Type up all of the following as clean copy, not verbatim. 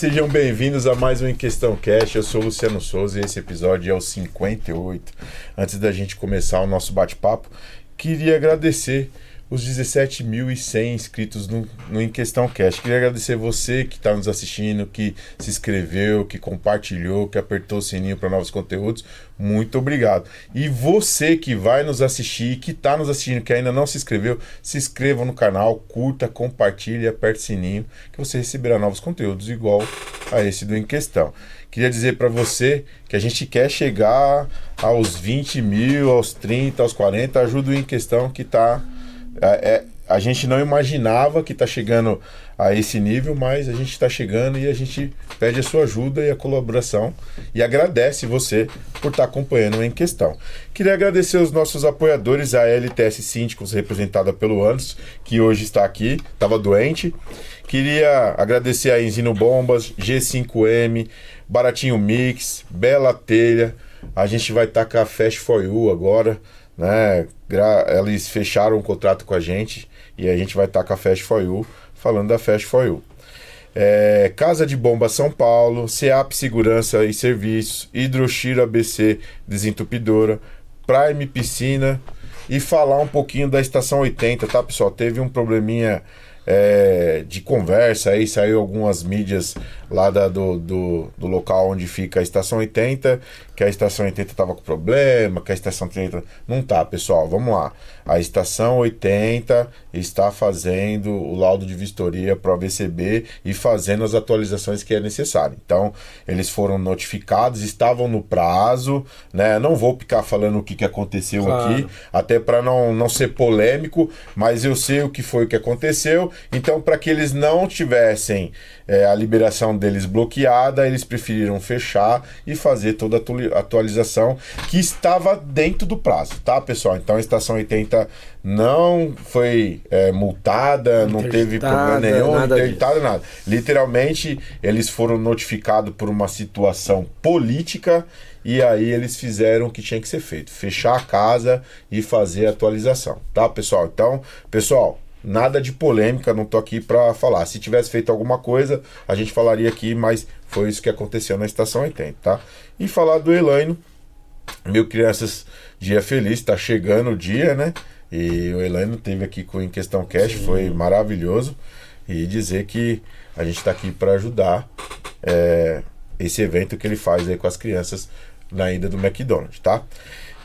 sejam bem-vindos a mais um Em Questão Cast. Eu sou o Luciano Souza e esse episódio é o 58. Antes da gente começar o nosso bate-papo, queria agradecer os 17.100 inscritos no Em Questão Cast. Queria agradecer você que está nos assistindo, que se inscreveu, que compartilhou, que apertou o sininho para novos conteúdos. Muito obrigado. E você que vai nos assistir, que está nos assistindo, que ainda não se inscreveu, se inscreva no canal, curta, compartilhe e aperte o sininho, que você receberá novos conteúdos igual a esse do Em Questão. Queria dizer para você que a gente quer chegar aos 20 mil, aos 30, aos 40. Ajuda o Em Questão que está... a gente não imaginava que está chegando a esse nível, mas a gente está chegando e a gente pede a sua ajuda e a colaboração e agradece você por estar acompanhando o Em Questão. Queria agradecer os nossos apoiadores, a LTS Síndicos, representada pelo Anderson, que hoje está aqui, estava doente. Queria agradecer a Enzino Bombas, G5M, Baratinho Mix, Bela Telha. A gente vai estar com a Fast For You agora, né? Eles fecharam um contrato com a gente e a gente vai estar com a Fast For You, falando da Fast For You. Casa de Bomba São Paulo, CEAP Segurança e Serviços, Hidroxira ABC Desentupidora, Prime Piscina e falar um pouquinho da Estação 80, tá, pessoal? Teve um probleminha de conversa aí, saiu algumas mídias lá do local onde fica a Estação 80, que a Estação 80 estava com problema, que a Estação 80 não tá, pessoal, vamos lá. A Estação 80 está fazendo o laudo de vistoria para o AVCB e fazendo as atualizações que é necessário. Então, eles foram notificados, estavam no prazo, né? Não vou ficar falando o que aconteceu aqui, até para não ser polêmico, mas eu sei o que foi que aconteceu. Então, para que eles não tivessem a liberação deles bloqueada, eles preferiram fechar e fazer toda a atualização que estava dentro do prazo, tá, pessoal? Então, a Estação 80 não foi multada, não teve problema nenhum, interditada, nada. Literalmente, eles foram notificados por uma situação política e aí eles fizeram o que tinha que ser feito, fechar a casa e fazer a atualização, tá, pessoal? Então, pessoal, nada de polêmica, não tô aqui para falar. Se tivesse feito alguma coisa, a gente falaria aqui, mas foi isso que aconteceu na Estação 80, tá? E falar do Elaino, meu crianças, dia feliz, tá chegando o dia, né? E o Elaino esteve aqui com o Em Questão Cast, foi maravilhoso. E dizer que a gente tá aqui para ajudar esse evento que ele faz aí com as crianças na ida do McDonald's, tá?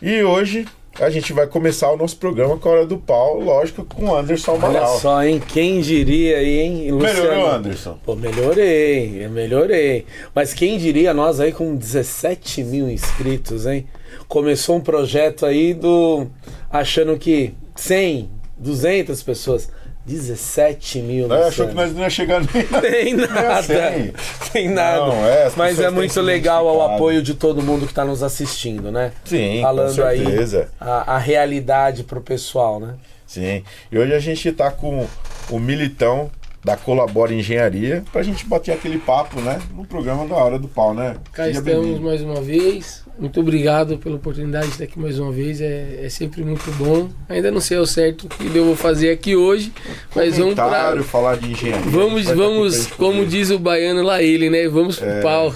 E hoje a gente vai começar o nosso programa com a Hora do Pau, lógico, com o Anderson Amaral. Olha só, hein? Quem diria aí, hein, Luciano? Melhorou, Anderson? Pô, melhorei. Mas quem diria nós aí com 17 mil inscritos, hein? Começou um projeto aí achando que 100, 200 pessoas... 17 mil. Achou que nós não ia chegar nem Tem nada. Não, mas é muito legal o apoio de todo mundo que está nos assistindo, né? Sim, falando com certeza. Aí a realidade pro pessoal, né? Sim. E hoje a gente tá com o Militão da Colabora Engenharia pra gente bater aquele papo, né? No programa da Hora do Pau, né? Cá estamos mais uma vez. Muito obrigado pela oportunidade de estar aqui mais uma vez. É sempre muito bom. Ainda não sei ao certo o que devo fazer aqui hoje, mas vamos para falar de engenharia. Vamos, como diz o baiano lá, né? Vamos pro pau.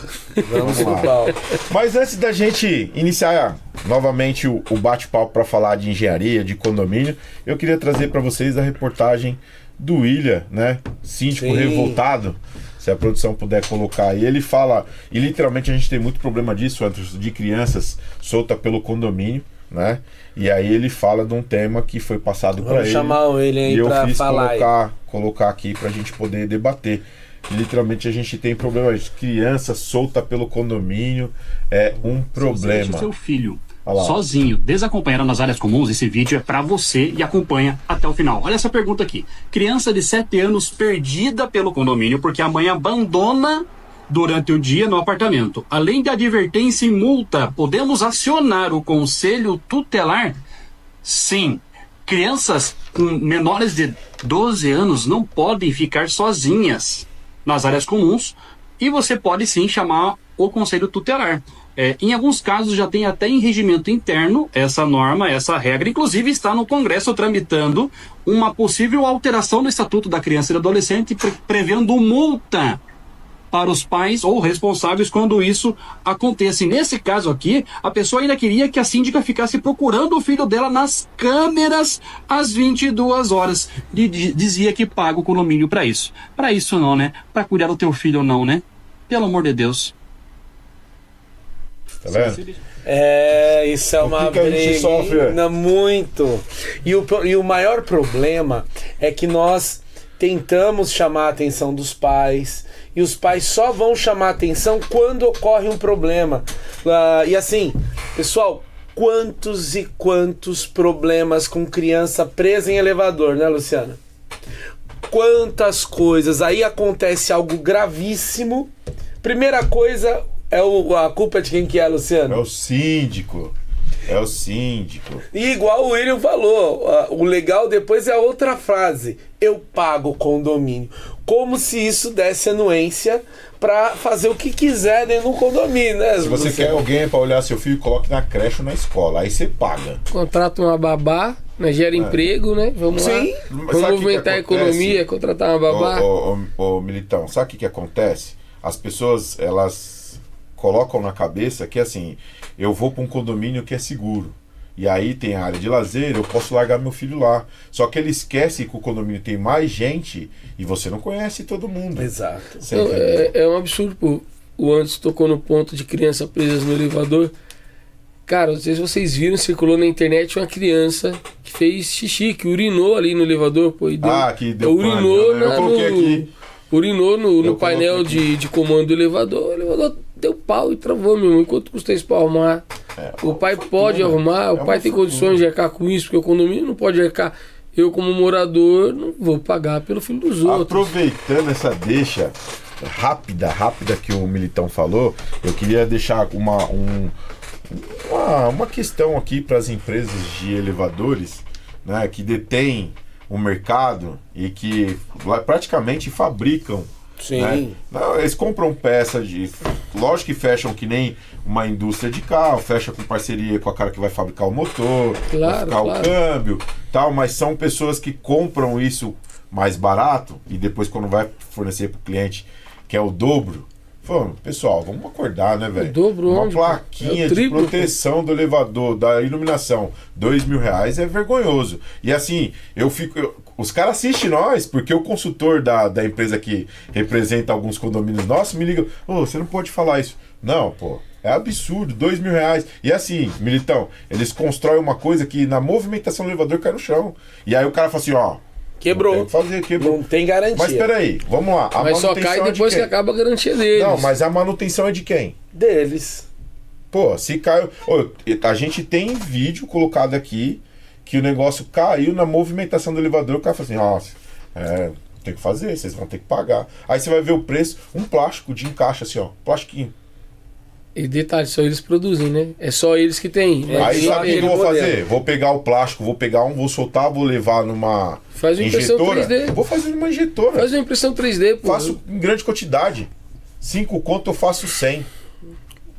Vamos pro pau. Mas antes da gente iniciar novamente o bate-papo para falar de engenharia, de condomínio, eu queria trazer para vocês a reportagem do William, né? Síndico revoltado. Se a produção puder colocar aí, ele fala, e literalmente a gente tem muito problema disso, de crianças soltas pelo condomínio, né? E aí ele fala de um tema que foi passado para ele. Vamos chamar ele aí para falar. Colocar aqui pra gente poder debater. E, literalmente a gente tem problema de criança solta pelo condomínio, é um problema. Se você deixa o seu filho sozinho, desacompanhado nas áreas comuns, esse vídeo é pra você e acompanha até o final. Olha essa pergunta aqui. Criança de 7 anos perdida pelo condomínio porque a mãe abandona durante o dia no apartamento. Além de advertência e multa, podemos acionar o conselho tutelar? Sim. Crianças com menores de 12 anos não podem ficar sozinhas nas áreas comuns e você pode sim chamar o conselho tutelar. Em alguns casos já tem até em regimento interno essa norma, essa regra, inclusive está no Congresso tramitando uma possível alteração do Estatuto da Criança e do Adolescente prevendo multa para os pais ou responsáveis quando isso aconteça. E nesse caso aqui, a pessoa ainda queria que a síndica ficasse procurando o filho dela nas câmeras às 22 horas. E dizia que paga o condomínio para isso. Para isso não, né? Para cuidar do teu filho não, né? Pelo amor de Deus. Tá vendo? Isso é uma que a gente sofre? Muito. E o maior problema é que nós tentamos chamar a atenção dos pais e os pais só vão chamar a atenção quando ocorre um problema. E assim, pessoal, quantos e quantos problemas com criança presa em elevador, né, Luciana? Quantas coisas. Aí acontece algo gravíssimo. Primeira coisa, a culpa é de quem que é, Luciano? É o síndico. E igual o William falou, o legal depois é a outra frase. Eu pago o condomínio. Como se isso desse anuência pra fazer o que quiser dentro do condomínio, né? Se você quer alguém pra olhar seu filho, coloque na creche ou na escola. Aí você paga. Contrata uma babá, né? Gera emprego, né? Vamos lá. Vamos movimentar a economia, contratar uma babá. Ô, Militão, sabe o que acontece? As pessoas, elas colocam na cabeça que assim, eu vou para um condomínio que é seguro. E aí tem a área de lazer, eu posso largar meu filho lá. Só que ele esquece que o condomínio tem mais gente e você não conhece todo mundo. Exato. Então, é um absurdo, pô. O Anderson tocou no ponto de criança presas no elevador. Cara, não sei se vocês viram, circulou na internet uma criança que fez xixi, que urinou ali no elevador, pô. Que deu urinou eu coloquei aqui. Urinou no painel de comando do elevador. O elevador deu pau e travou, meu irmão. Quanto custa isso pra arrumar? O pai pode arrumar, o pai tem condições de arcar com isso, porque o condomínio não pode arcar. Eu, como morador, não vou pagar pelo filho dos outros. Aproveitando essa deixa rápida que o Militão falou, eu queria deixar uma questão aqui para as empresas de elevadores, né, que detêm o mercado e que praticamente fabricam. Sim. Né? Não, eles compram peças lógico que fecham que nem uma indústria de carro, fecha com parceria com a cara que vai fabricar o motor, o câmbio, tal, mas são pessoas que compram isso mais barato e depois quando vai fornecer para o cliente, que é o dobro. Pessoal, vamos acordar, né, velho? Uma plaquinha de proteção do elevador, da iluminação, R$2.000 é vergonhoso. E assim, os caras assistem nós, porque o consultor da empresa que representa alguns condomínios nossos me liga, você não pode falar isso. Não, pô, é absurdo, R$2.000. E assim, Militão, eles constroem uma coisa que na movimentação do elevador cai no chão. E aí o cara fala assim, quebrou. Quebrou. Não tem garantia. Mas peraí, vamos lá. Mas só cai depois que acaba a garantia deles. Não, mas a manutenção é de quem? Deles. Pô, se caiu... a gente tem vídeo colocado aqui que o negócio caiu na movimentação do elevador. O cara fala assim, tem que fazer, vocês vão ter que pagar. Aí você vai ver o preço, um plástico de encaixe assim, plastiquinho. E detalhe, só eles produzem, né? É só eles que tem. Aí sabe o que eu vou fazer? Vou pegar o plástico, vou soltar, vou levar numa Faz uma impressão injetora. 3D. Eu vou fazer numa injetora. Faz uma impressão 3D, pô. Faço em grande quantidade. 5 conto eu faço 100.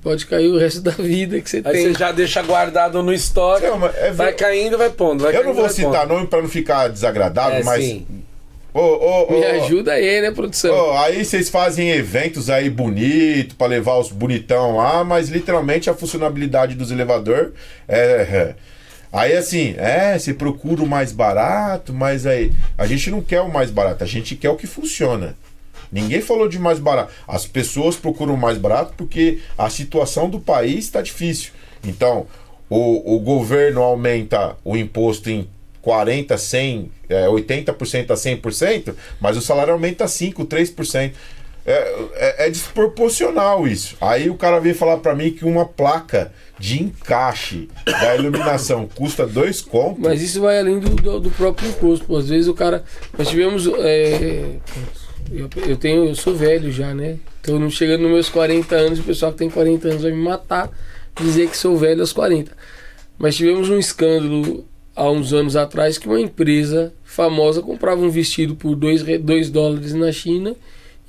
Pode cair o resto da vida que você tem. Aí você já deixa guardado no estoque. Vai caindo, vai pondo. Eu não vou citar nome pra não ficar desagradável, mas... Sim. Me ajuda aí, né, produção? Aí vocês fazem eventos aí bonito pra levar os bonitão lá, mas literalmente a funcionabilidade dos elevadores aí assim, você procura o mais barato, mas aí a gente não quer o mais barato, a gente quer o que funciona. Ninguém falou de mais barato. As pessoas procuram mais barato porque a situação do país está difícil. Então, o governo aumenta o imposto em 40%, 100%, 80% a 100%, mas o salário aumenta 5%, 3%. É desproporcional isso. Aí o cara veio falar pra mim que uma placa de encaixe da iluminação custa 2 contos. Mas isso vai além do próprio imposto. Pô. Às vezes o cara... Nós tivemos... Eu sou velho já, né? Então chegando nos meus 40 anos, o pessoal que tem 40 anos vai me matar, dizer que sou velho aos 40. Mas tivemos um escândalo há uns anos atrás que uma empresa famosa comprava um vestido por $2 na China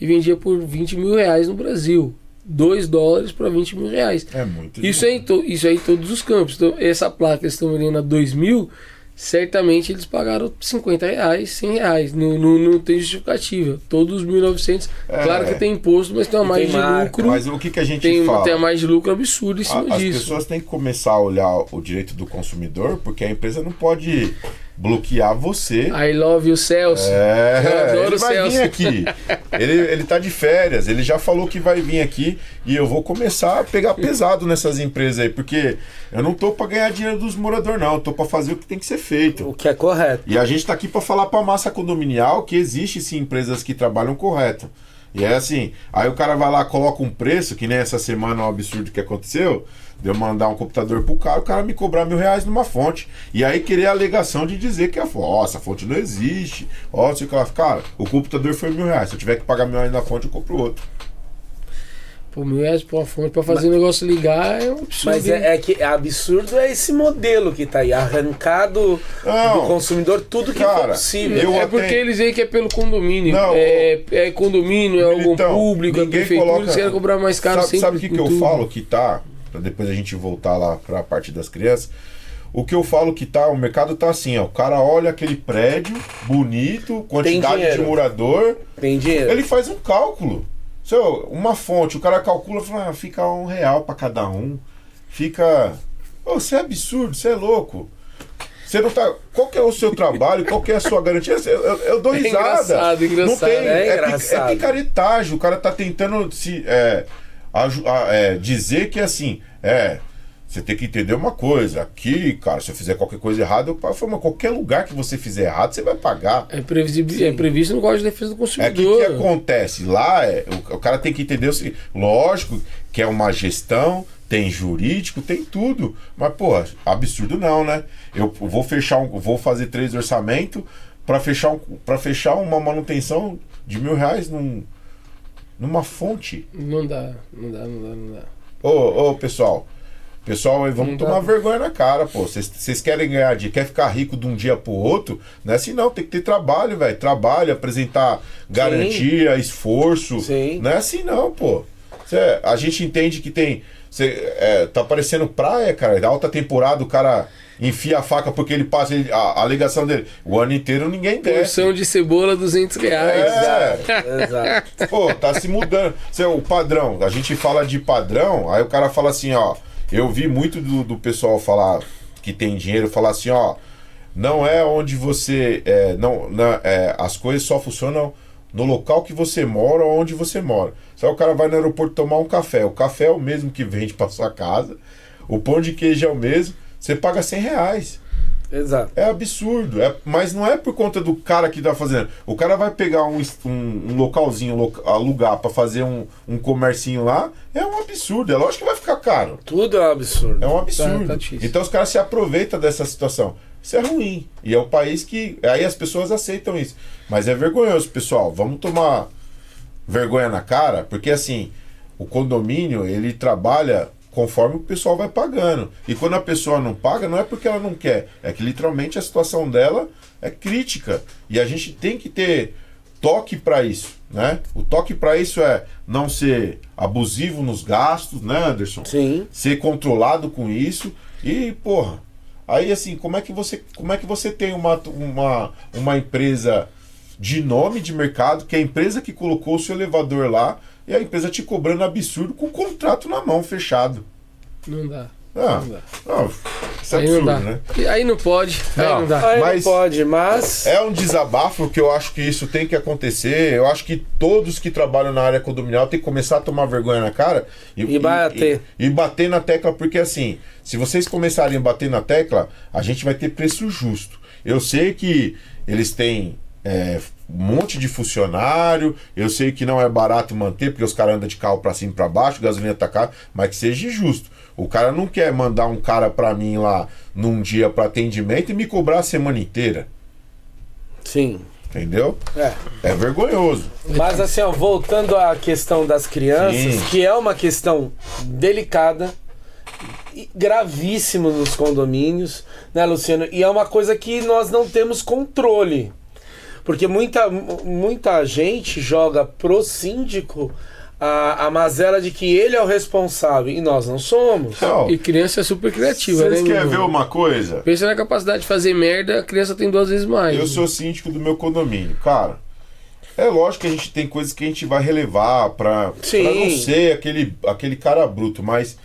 e vendia por R$20.000 no Brasil. $2 para R$20.000. É muito isso aí em todos os campos. Então, essa placa que eles estão vendendo a 2.000, certamente eles pagaram R$50, R$100. Não tem justificativa. Todos os 1.900, claro que tem imposto, mas tem uma margem de lucro. Mas o que a gente fala? Tem uma margem de lucro absurda em cima disso. As pessoas têm que começar a olhar o direito do consumidor, porque a empresa não pode bloquear você. I love you, Celso. Eu adoro ele vai vir aqui. Ele tá de férias, ele já falou que vai vir aqui e eu vou começar a pegar pesado nessas empresas aí, porque eu não tô pra ganhar dinheiro dos moradores, não. Eu tô pra fazer o que tem que ser feito. O que é correto. E a gente tá aqui pra falar pra massa condominial que existe sim empresas que trabalham correto. E é assim, aí o cara vai lá, coloca um preço, que nem essa semana um absurdo que aconteceu, de eu mandar um computador pro cara, o cara me cobrar R$1.000 numa fonte. E aí querer a alegação de dizer que essa fonte não existe. Sei que lá, cara, o computador foi R$1.000. Se eu tiver que pagar R$1.000 na fonte, eu compro outro. Pô, R$1.000 pra uma fonte pra fazer o negócio ligar é um absurdo. Mas que é absurdo esse modelo que tá aí, arrancado do consumidor, tudo que for possível. Porque eles veem que é pelo condomínio. Não, é condomínio, é órgão público, é prefeitura, eles querem cobrar mais caro sempre. Sabe o que eu falo que tá? Pra depois a gente voltar lá pra parte das crianças. O que eu falo que tá, o mercado tá assim, ó. O cara olha aquele prédio bonito, quantidade de morador. Tem dinheiro. Ele faz um cálculo. Uma fonte, o cara calcula e fala, fica R$1 pra cada um. Fica. Você é absurdo, você é louco. Você não tá. Qual que é o seu trabalho? Qual que é a sua garantia? Eu dou risada. Engraçado. Não tem. É picaretagem. O cara tá tentando dizer que assim. Você tem que entender uma coisa. Aqui, cara, se eu fizer qualquer coisa errada, eu pago. Mas qualquer lugar que você fizer errado, você vai pagar. É previsto no Código de Defesa do Consumidor. O que acontece? Lá, o cara tem que entender o seguinte. Lógico que é uma gestão, tem jurídico, tem tudo. Mas, pô, absurdo não, né? Eu vou fazer 3 orçamentos para fechar uma manutenção de R$1.000 numa fonte. Não dá. Pessoal, vamos tomar vergonha na cara, pô. Vocês querem ganhar quer ficar rico de um dia pro outro? Não é assim não, tem que ter trabalho, velho. Trabalho, apresentar garantia, esforço. Sim. Não é assim não, pô. A gente entende que tem... tá parecendo praia, cara. Da alta temporada o cara enfia a faca porque ele passa... A alegação dele, o ano inteiro ninguém desce. Porção de cebola, R$200. Exato. Pô, tá se mudando. O padrão, a gente fala de padrão, aí o cara fala assim, ó... Eu vi muito do pessoal falar que tem dinheiro, falar assim, ó, não é onde você... as coisas só funcionam no local que você mora ou onde você mora. Só o cara vai no aeroporto tomar um café. O café é o mesmo que vende pra sua casa, o pão de queijo é o mesmo, você paga R$100. Exato. É absurdo, mas não é por conta do cara que tá fazendo. O cara vai pegar um localzinho, alugar pra fazer um comercinho lá, é um absurdo. É lógico que vai ficar caro. Tudo é um absurdo. É um absurdo. Tá Então os caras se aproveitam dessa situação. Isso é ruim. E é o país que... Aí as pessoas aceitam isso. Mas é vergonhoso, pessoal. Vamos tomar vergonha na cara, porque assim, o condomínio, ele trabalha... conforme o pessoal vai pagando. E quando a pessoa não paga, não é porque ela não quer, é que literalmente a situação dela é crítica. E a gente tem que ter toque para isso, né? O toque para isso é não ser abusivo nos gastos, né, Anderson? Sim. Ser controlado com isso. E, porra, aí assim, como é que você tem uma empresa de nome de mercado, que é a empresa que colocou o seu elevador lá, e a empresa te cobrando absurdo com o contrato na mão, fechado. Não dá. Não dá. Não, isso é aí absurdo, não dá. né? Aí não pode. Aí não dá. Aí Mas não pode, mas... É um desabafo que eu acho que isso tem que acontecer. Eu acho que todos que trabalham na área condominial tem que começar a tomar vergonha na cara e bater. E bater na tecla, porque assim, se vocês começarem a bater na tecla, a gente vai ter preço justo. Eu sei que eles têm... um monte de funcionário, eu sei que não é barato manter, porque os caras andam de carro pra cima e pra baixo, gasolina tá caro, mas que seja justo. O cara não quer mandar um cara pra mim lá num dia pra atendimento e me cobrar a semana inteira. Sim. Entendeu? É vergonhoso. Mas assim, ó, voltando à questão das crianças, Sim. que é uma questão delicada e gravíssima nos condomínios, né, Luciano? E é uma coisa que nós não temos controle. Porque muita gente joga pro síndico a mazela de que ele é o responsável e nós não somos. Não. E criança é super criativa, né? Vocês querem meu ver irmão? uma coisa? Pensa na capacidade de fazer merda, a criança tem 2 vezes mais. Eu sou síndico do meu condomínio. Cara, é lógico que a gente tem coisas que a gente vai relevar pra não ser aquele cara bruto, mas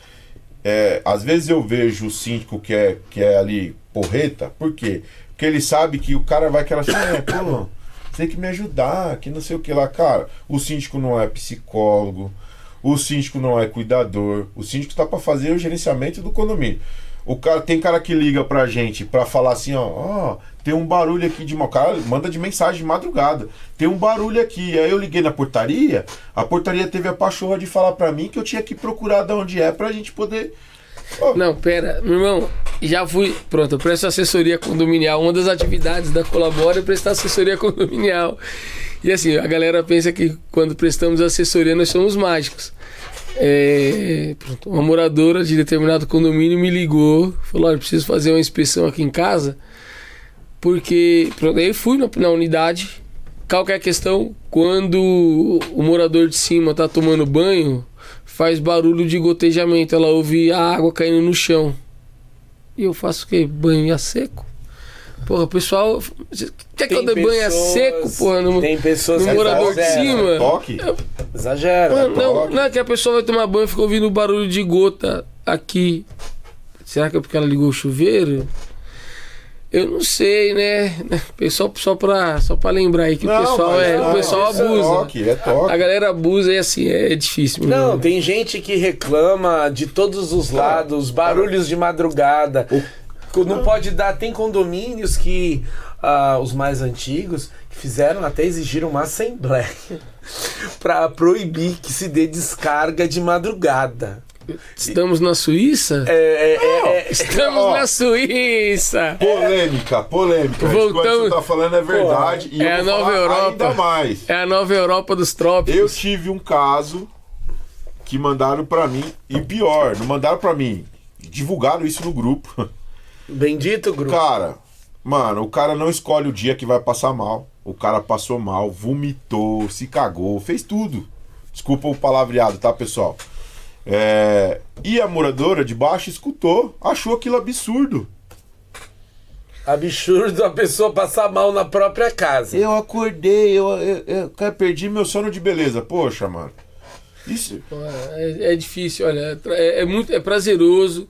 às vezes eu vejo o síndico que é ali porreta, por quê? Porque ele sabe que o cara vai querer assim, pô, tem que me ajudar, que não sei o que lá. Cara, o síndico não é psicólogo, o síndico não é cuidador, o síndico tá pra fazer o gerenciamento do condomínio. Tem cara que liga pra gente pra falar assim, ó, tem um barulho aqui o cara manda de mensagem de madrugada, tem um barulho aqui. Aí eu liguei na portaria, a portaria teve a pachorra de falar pra mim que eu tinha que procurar de onde é pra gente poder... Não, pera, meu irmão, já fui. Pronto, eu presto assessoria condominial. Uma das atividades da Colabora é prestar assessoria condominial. E assim, a galera pensa que quando prestamos assessoria nós somos mágicos. Pronto, uma moradora de determinado condomínio me ligou, falou: olha, preciso fazer uma inspeção aqui em casa. Porque, pronto, aí eu fui na unidade. Qual que é a questão? Quando o morador de cima tá tomando banho, faz barulho de gotejamento, ela ouve a água caindo no chão. E eu faço o quê? Banho a seco? Porra, o pessoal... Quer que eu dê banho a seco, porra, no morador de cima? Toque? Exagera. Não é que a pessoa vai tomar banho e fica ouvindo barulho de gota aqui. Será que é porque ela ligou o chuveiro? Eu não sei, né? Só pra lembrar aí que o pessoal abusa. É toque. A galera abusa e assim, é difícil. Não, tem gente que reclama de todos os lados, barulhos de madrugada. Não pode dar, tem condomínios que os mais antigos que fizeram, até exigiram uma assembleia para proibir que se dê descarga de madrugada. Estamos na Suíça? Estamos na Suíça! Polêmica. Voltamos. Quando você tá falando é verdade. E a nova Europa. Ainda mais. É a nova Europa dos trópicos. Eu tive um caso que mandaram pra mim, e pior, não mandaram pra mim, divulgaram isso no grupo. Bendito grupo. Cara, mano, o cara não escolhe o dia que vai passar mal. O cara passou mal, vomitou, se cagou, fez tudo. Desculpa o palavreado, tá, pessoal? E a moradora de baixo escutou, achou aquilo absurdo. Absurdo a pessoa passar mal na própria casa. Eu acordei, eu perdi meu sono de beleza. Poxa, mano. Isso. É difícil, olha. É prazeroso.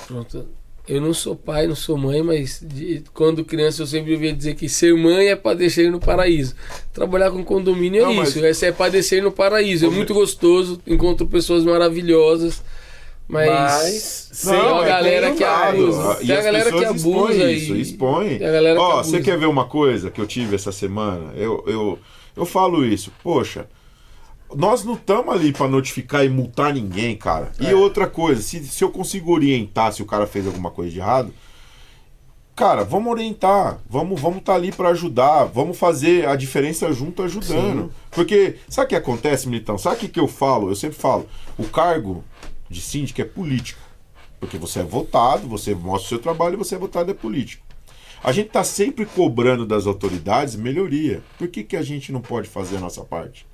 Pronto. Eu não sou pai, não sou mãe, mas quando criança eu sempre ouvia dizer que ser mãe é padecer no paraíso. Trabalhar com condomínio é isso, essa é padecer no paraíso. É muito gostoso, encontro pessoas maravilhosas, mas tem a galera que abusa. Tem a galera que abusa e expõe. Ó, você quer ver uma coisa que eu tive essa semana? Eu falo isso, poxa. Nós não estamos ali para notificar e multar ninguém, cara. E outra coisa, se eu consigo orientar se o cara fez alguma coisa de errado, cara, vamos orientar, vamos tá ali para ajudar, vamos fazer a diferença junto ajudando. Sim. Porque, sabe o que acontece, Militão? Sabe o que eu falo? Eu sempre falo, o cargo de síndico é político. Porque você é votado, você mostra o seu trabalho e você é votado, é político. A gente tá sempre cobrando das autoridades melhoria. Por que a gente não pode fazer a nossa parte?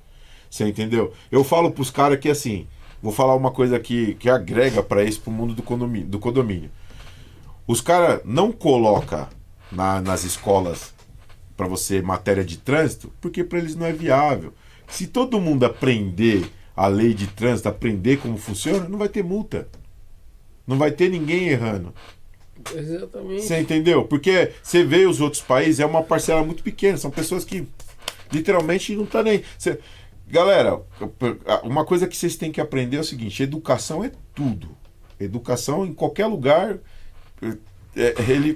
Você entendeu? Eu falo pros caras que assim, vou falar uma coisa que agrega para isso, pro mundo do condomínio. Os caras não colocam nas escolas para você matéria de trânsito, porque para eles não é viável. Se todo mundo aprender a lei de trânsito, aprender como funciona, não vai ter multa. Não vai ter ninguém errando. Exatamente. Você entendeu? Porque você vê os outros países, é uma parcela muito pequena, são pessoas que literalmente não tá nem... Galera, uma coisa que vocês têm que aprender é o seguinte: educação é tudo. Educação em qualquer lugar,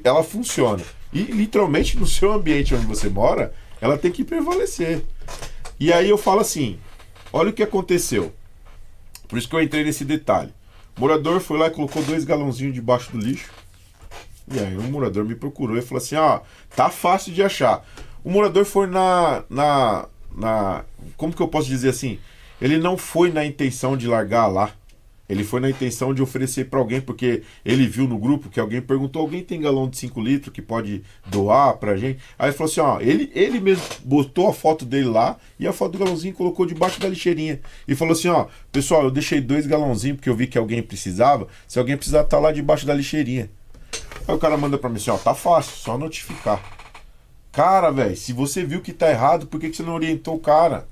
ela funciona. E literalmente no seu ambiente onde você mora, ela tem que prevalecer. E aí eu falo assim, olha o que aconteceu. Por isso que eu entrei nesse detalhe. O morador foi lá e colocou 2 galãozinhos debaixo do lixo. E aí o morador me procurou e falou assim, tá fácil de achar. O morador foi como que eu posso dizer assim? Ele não foi na intenção de largar lá. Ele foi na intenção de oferecer para alguém, porque ele viu no grupo que alguém perguntou, alguém tem galão de 5 litros que pode doar pra gente? Aí ele falou assim, ó, ele mesmo botou a foto dele lá e a foto do galãozinho colocou debaixo da lixeirinha. E falou assim, ó, pessoal, eu deixei 2 galãozinhos porque eu vi que alguém precisava, se alguém precisar tá lá debaixo da lixeirinha. Aí o cara manda pra mim assim, ó, tá fácil, só notificar. Cara, velho, se você viu que tá errado, por que você não orientou o cara?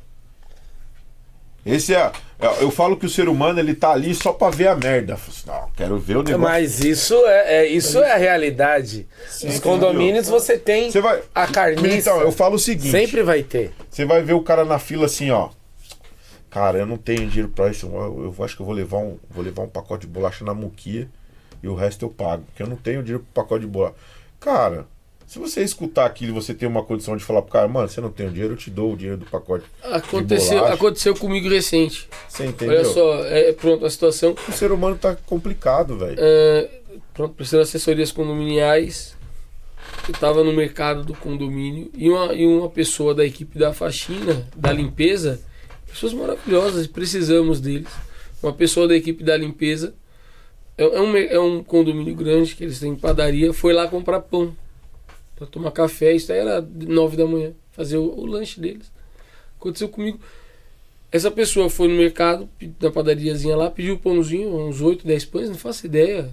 Eu falo que o ser humano ele tá ali só pra ver a merda. Não, quero ver o negócio. Mas isso é a realidade. Nos condomínios você tem a carniça. Então, eu falo o seguinte. Sempre vai ter. Você vai ver o cara na fila assim, ó. Cara, eu não tenho dinheiro pra isso. Eu acho que eu vou levar um pacote de bolacha na muquia e o resto eu pago. Porque eu não tenho dinheiro pro pacote de bolacha. Cara, se você escutar aquilo e você tem uma condição de falar pro cara, mano, você não tem o dinheiro, eu te dou o dinheiro do pacote Aconteceu comigo recente. Você entendeu? Olha só, pronto, a situação. O ser humano tá complicado, velho. Pronto, precisando de assessorias condominiais. Eu tava no mercado do condomínio e uma pessoa da equipe da faxina, da limpeza, pessoas maravilhosas, precisamos deles. Uma pessoa da equipe da limpeza, é um condomínio grande que eles têm padaria, foi lá comprar pão. Pra tomar café, isso aí era 9 da manhã, fazer o lanche deles. Aconteceu comigo. Essa pessoa foi no mercado, na padariazinha lá, pediu o pãozinho, uns 8, 10 pães, não faço ideia.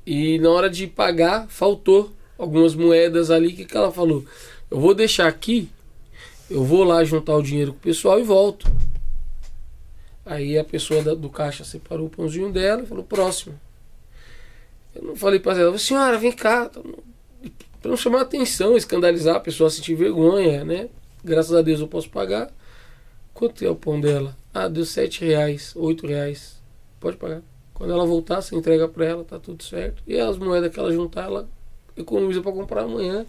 E na hora de pagar, faltou algumas moedas ali. Que ela falou? Eu vou deixar aqui, eu vou lá juntar o dinheiro com o pessoal e volto. Aí a pessoa do caixa separou o pãozinho dela e falou, próximo. Eu não falei pra ela, senhora, vem cá. Pra não chamar atenção, escandalizar a pessoa, sentir vergonha, né? Graças a Deus eu posso pagar. Quanto é o pão dela? Deu R$7, R$8. Pode pagar. Quando ela voltar, você entrega pra ela, tá tudo certo. E as moedas que ela juntar, ela economiza pra comprar amanhã.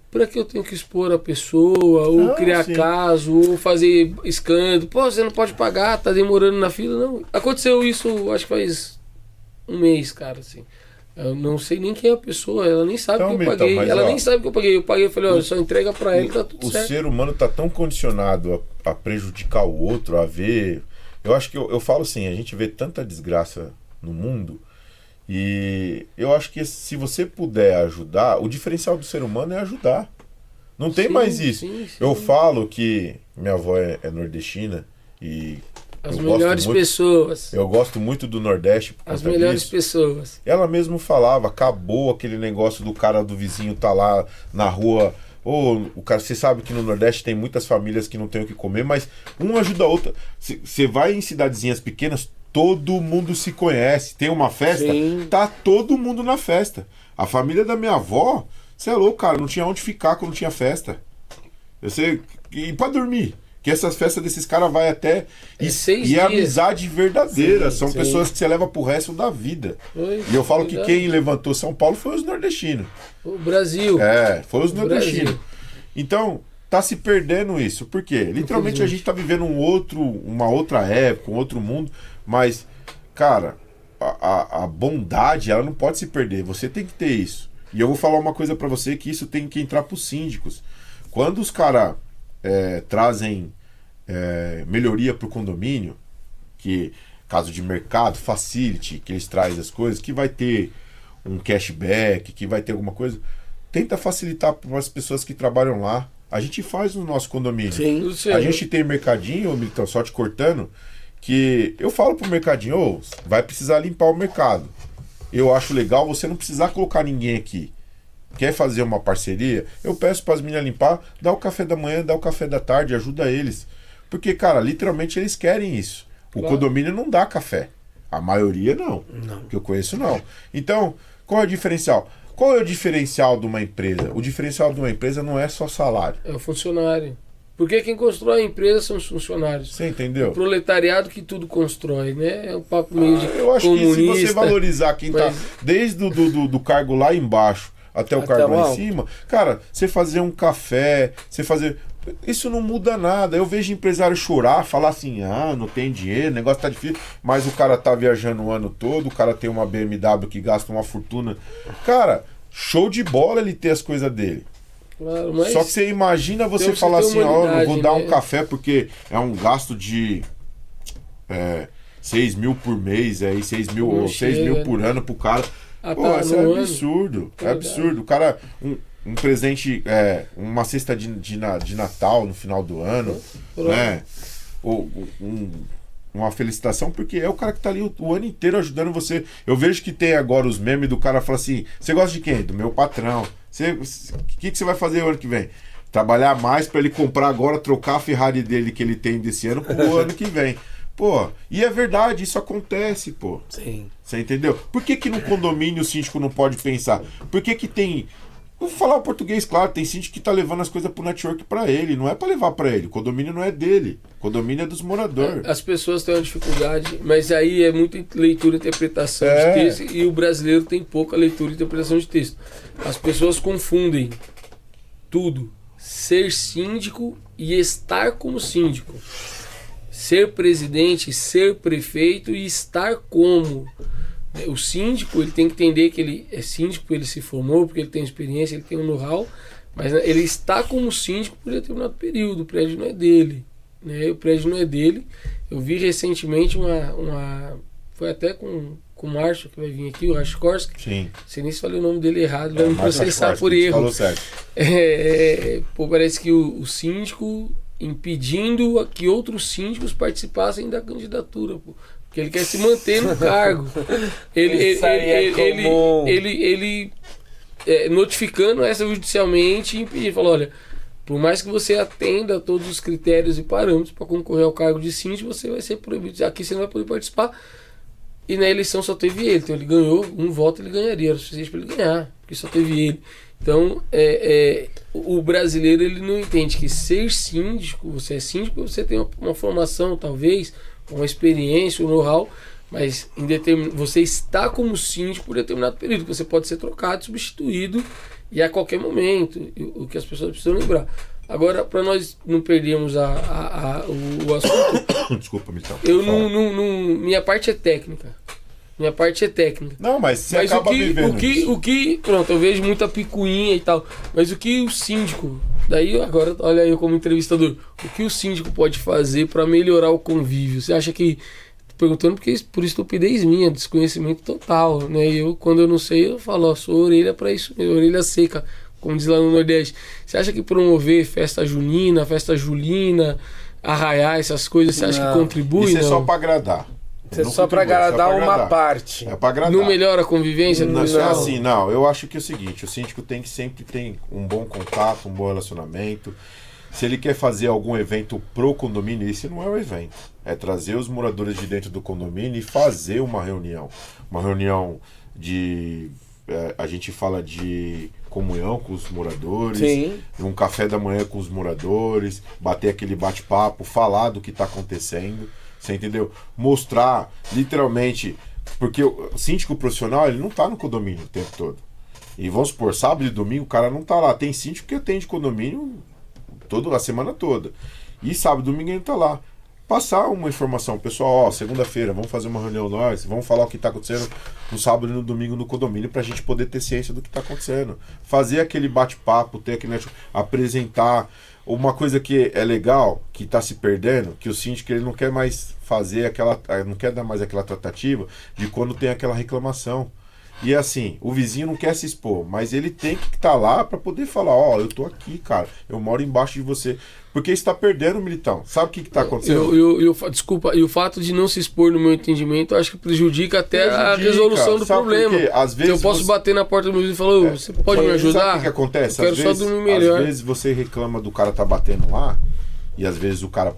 Pra que eu tenho que expor a pessoa, ou criar caso, ou fazer escândalo? Pô, você não pode pagar, tá demorando na fila. Não. Aconteceu isso, acho que faz um mês, cara, assim. Eu não sei nem quem é a pessoa, ela nem sabe que eu paguei. Ela nem sabe que eu paguei. Eu paguei e falei, olha, só entrega pra ela e tá tudo certo. O ser humano tá tão condicionado a prejudicar o outro, a ver... Eu acho que eu falo assim, a gente vê tanta desgraça no mundo e eu acho que se você puder ajudar, o diferencial do ser humano é ajudar. Não tem mais isso. Sim. Eu falo que minha avó é nordestina e... As melhores pessoas. Eu gosto muito do Nordeste. As melhores pessoas. Ela mesmo falava, acabou aquele negócio do cara do vizinho tá lá na rua. O cara, você sabe que no Nordeste tem muitas famílias que não tem o que comer, mas um ajuda a outra. Você vai em cidadezinhas pequenas, todo mundo se conhece. Tem uma festa, tá todo mundo na festa. A família da minha avó, você é louco, cara, não tinha onde ficar quando tinha festa. E pra dormir. Que essas festas desses caras vai até... E é amizade verdadeira. São pessoas que você leva pro resto da vida. E eu falo que quem levantou São Paulo foi os nordestinos. O Brasil. Foi os nordestinos. Então, tá se perdendo isso. Por quê? Literalmente a gente tá vivendo uma outra época, um outro mundo. Mas, cara, a bondade, ela não pode se perder. Você tem que ter isso. E eu vou falar uma coisa pra você, que isso tem que entrar pros síndicos. Quando os caras... trazem melhoria para o condomínio, que caso de mercado, facility, que eles trazem as coisas, que vai ter um cashback, que vai ter alguma coisa, tenta facilitar para as pessoas que trabalham lá. A gente faz no nosso condomínio. Sim. A gente tem mercadinho, Milton, só te cortando, que eu falo pro mercadinho, vai precisar limpar o mercado. Eu acho legal você não precisar colocar ninguém aqui. Quer fazer uma parceria? Eu peço para as meninas limpar, dá o café da manhã, dá o café da tarde, ajuda eles. Porque, cara, literalmente eles querem isso. O condomínio não dá café. A maioria não. Que eu conheço não. Então, qual é o diferencial? Qual é o diferencial de uma empresa? O diferencial de uma empresa não é só salário. É o funcionário. Porque quem constrói a empresa são os funcionários. Você entendeu? O proletariado que tudo constrói, né? É um papo meio de eu acho comunista. Que se você valorizar quem tá desde do cargo lá embaixo até o cargo lá em cima, cara, você fazer um café, isso não muda nada. Eu vejo empresário chorar, falar assim, não tem dinheiro, o negócio tá difícil, mas o cara tá viajando o ano todo, o cara tem uma BMW que gasta uma fortuna. Cara, show de bola ele ter as coisas dele. Claro, mas só que você imagina você falar assim, não vou dar um café porque é um gasto de 6 mil por mês, aí 6 mil ou 6 mil por ano pro cara. Pô, isso é absurdo. É absurdo. O cara, um presente, uma cesta de Natal no final do ano, né? Ou uma felicitação, porque é o cara que tá ali o ano inteiro ajudando você. Eu vejo que tem agora os memes do cara fala assim: você gosta de quem? Do meu patrão. O que você vai fazer o ano que vem? Trabalhar mais para ele comprar agora, trocar a Ferrari dele que ele tem desse ano pro ano que vem. Pô, e é verdade, isso acontece, pô. Sim. Você entendeu? Por que no condomínio o síndico não pode pensar? Por que tem... Vou falar o português, claro, tem síndico que tá levando as coisas pro network pra ele, não é pra levar pra ele. O condomínio não é dele, o condomínio é dos moradores. As pessoas têm uma dificuldade, mas aí é muita leitura e interpretação de texto, e o brasileiro tem pouca leitura e interpretação de texto. As pessoas confundem tudo. Ser síndico e estar como síndico. Ser presidente, ser prefeito e estar como. O síndico, ele tem que entender que ele é síndico porque ele se formou, porque ele tem experiência, ele tem um know-how, mas ele está como síndico por determinado período. O prédio não é dele, né? O prédio não é dele. Eu vi recentemente foi até com o Márcio, que vai vir aqui, o Rashkorsky. Sim. Sei nem se falei o nome dele errado, vai me processar por erro. Falou certo. Parece que o síndico impedindo que outros síndicos participassem da candidatura, pô. Porque ele quer se manter no cargo. Ele notificando extrajudicialmente e impedir. Falou: olha, por mais que você atenda a todos os critérios e parâmetros para concorrer ao cargo de síndico, você vai ser proibido. Aqui você não vai poder participar. E na eleição só teve ele. Então ele ganhou, um voto ele ganharia. Era o suficiente para ele ganhar, porque só teve ele. Então, o brasileiro, ele não entende que ser síndico, você é síndico, você tem uma formação, talvez, uma experiência, um know-how, mas você está como síndico por determinado período, que você pode ser trocado, substituído, e a qualquer momento, o que as pessoas precisam lembrar. Agora, para nós não perdermos o assunto... Desculpa, Milton. Minha parte é técnica. Não, mas você acaba vivendo isso. Pronto, eu vejo muita picuinha e tal. Mas o que o síndico... Daí, agora, olha eu como entrevistador. O que o síndico pode fazer para melhorar o convívio? Você acha que... Tô perguntando porque por estupidez minha, desconhecimento total, né? Quando eu não sei, eu falo, ó, sou orelha para isso, orelha seca, como diz lá no Nordeste. Você acha que promover festa junina, festa julina, arraiar essas coisas, você acha que contribui? Isso é só para agradar. Isso é só para agradar uma parte. É para agradar. Não melhora a convivência? Não, é assim, não. Eu acho que é o seguinte, o síndico tem que sempre ter um bom contato, um bom relacionamento. Se ele quer fazer algum evento pro condomínio, esse não é o evento. É trazer os moradores de dentro do condomínio e fazer uma reunião. Uma reunião de... a gente fala de comunhão com os moradores. Sim. Um café da manhã com os moradores. Bater aquele bate-papo, falar do que está acontecendo. Você entendeu? Mostrar, literalmente, porque o síndico profissional, ele não tá no condomínio o tempo todo. E vamos supor, sábado e domingo o cara não tá lá. Tem síndico que atende condomínio a semana toda. E sábado e domingo ele tá lá. Passar uma informação, pessoal, ó, segunda-feira, vamos fazer uma reunião nós, vamos falar o que tá acontecendo no sábado e no domingo no condomínio pra gente poder ter ciência do que tá acontecendo. Fazer aquele bate-papo, ter aquele apresentar. Uma coisa que é legal, que está se perdendo, que o síndico ele não quer mais fazer não quer dar mais aquela tratativa de quando tem aquela reclamação. E assim, o vizinho não quer se expor, mas ele tem que estar lá para poder falar, ó, eu tô aqui, cara, eu moro embaixo de você. Porque está perdendo, Militão. Sabe o que está acontecendo? Desculpa, e o fato de não se expor, no meu entendimento, acho que prejudica até a resolução do problema. Às vezes eu posso bater na porta do meu vizinho e falar, você pode me ajudar? Sabe o que acontece? Eu quero só dormir melhor. Às vezes você reclama do cara tá batendo lá, e às vezes o cara...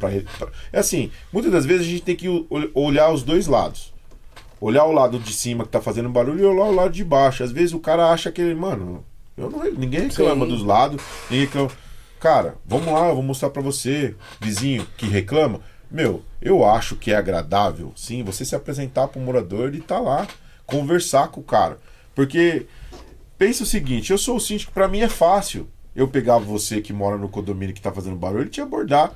É assim, muitas das vezes a gente tem que olhar os dois lados. Olhar o lado de cima que tá fazendo barulho e olhar o lado de baixo. Às vezes o cara acha que, mano, ninguém reclama dos lados, ninguém reclama... Cara, vamos lá, eu vou mostrar pra você, vizinho que reclama. Meu, eu acho que é agradável, sim, você se apresentar pro morador e tá lá, conversar com o cara. Porque, pensa o seguinte, eu sou o síndico, pra mim é fácil. Eu pegava você que mora no condomínio que tá fazendo barulho e te abordar.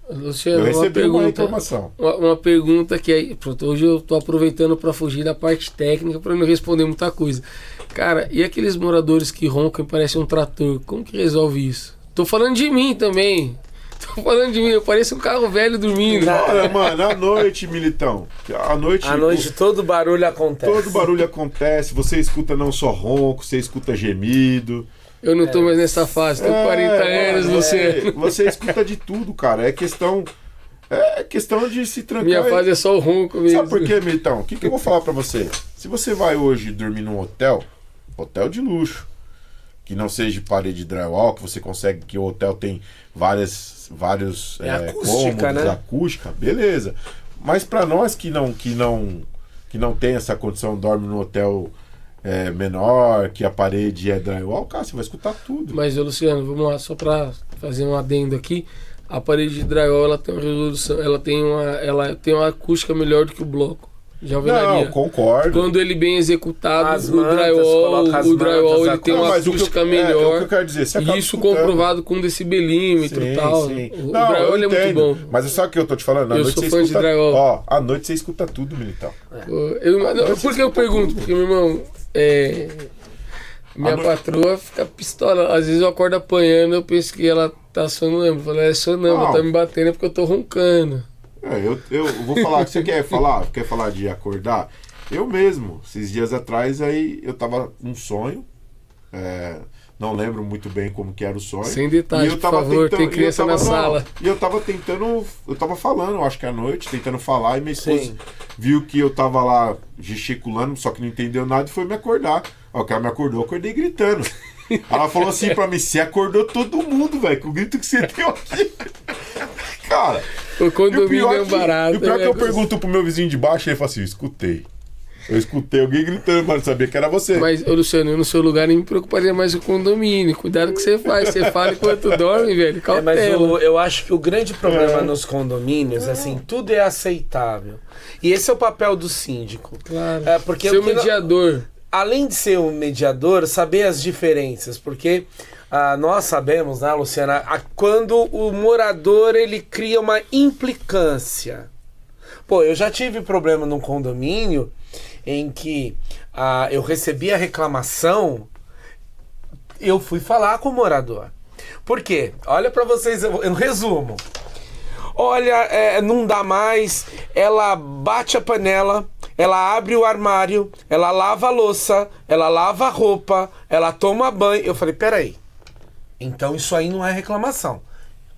Luciano, eu recebi uma informação. Uma pergunta que aí, pronto, hoje eu tô aproveitando para fugir da parte técnica para não responder muita coisa. Cara, e aqueles moradores que roncam e parecem um trator, como que resolve isso? Tô falando de mim também. Tô falando de mim, eu pareço um carro velho dormindo. Olha, mano, à noite, Militão. À noite todo barulho acontece. Todo barulho acontece. Você escuta não só ronco, você escuta gemido. Eu não tô mais nessa fase, tô com 40 anos, Luciano. Você escuta de tudo, cara. É questão de se trancar. Minha fase é só o ronco mesmo. Sabe por quê, Militão? O que eu vou falar pra você? Se você vai hoje dormir num hotel de luxo, que não seja de parede de drywall, que você consegue, que o hotel tem vários acústica, cômodos, né? acústica, beleza. Mas pra nós que não tem essa condição, dorme num hotel menor, que a parede é drywall, cara, você vai escutar tudo. Mas, Luciano, vamos lá, só pra fazer um adendo aqui. A parede de drywall, ela tem uma resolução, ela tem uma acústica melhor do que o bloco. De alvenaria. Não, concordo. Quando ele bem executado, o drywall ele tem uma acústica melhor. É o que eu quero dizer. E isso comprovado com decibelímetro e tal. Sim. O drywall ele é muito bom. Mas sabe o que eu tô te falando? Eu sou fã de drywall. Ó, à noite você escuta tudo, Militão. Por que eu pergunto? Porque, meu irmão, minha patroa fica pistola. Às vezes eu acordo apanhando, eu penso que ela tá sonâmbula. Eu falo, é sonâmbula, tá me batendo é porque eu tô roncando. Eu vou falar, você quer falar de acordar? Eu mesmo, esses dias atrás, aí eu tava com um sonho, não lembro muito bem como que era o sonho. Sem detalhes, por favor, tem criança na sala. E eu tava falando, acho que à noite, tentando falar, e minha esposa viu que eu tava lá gesticulando, só que não entendeu nada e foi me acordar. Ó, o cara me acordou, eu acordei gritando. Ela falou assim pra mim, você acordou todo mundo, velho, com o grito que você deu aqui. Cara, o condomínio é um barato. E o pior que eu pergunto pro meu vizinho de baixo, ele fala assim, eu escutei alguém gritando, mas não sabia que era você. Mas, Luciano, eu no seu lugar nem me preocuparia mais com o condomínio. Cuidado com o que você faz. Você fala enquanto dorme, velho. Cautela. Mas eu acho que o grande problema nos condomínios, assim, tudo é aceitável. E esse é o papel do síndico. Claro. Porque ser o mediador. Além de ser um mediador, saber as diferenças. Porque nós sabemos, né, Luciana, quando o morador ele cria uma implicância. Pô, eu já tive problema num condomínio em que eu recebi a reclamação, eu fui falar com o morador. Por quê? Olha pra vocês, eu resumo. Olha, não dá mais, ela bate a panela, ela abre o armário, ela lava a louça, ela lava a roupa, ela toma banho. Eu falei, peraí, então isso aí não é reclamação.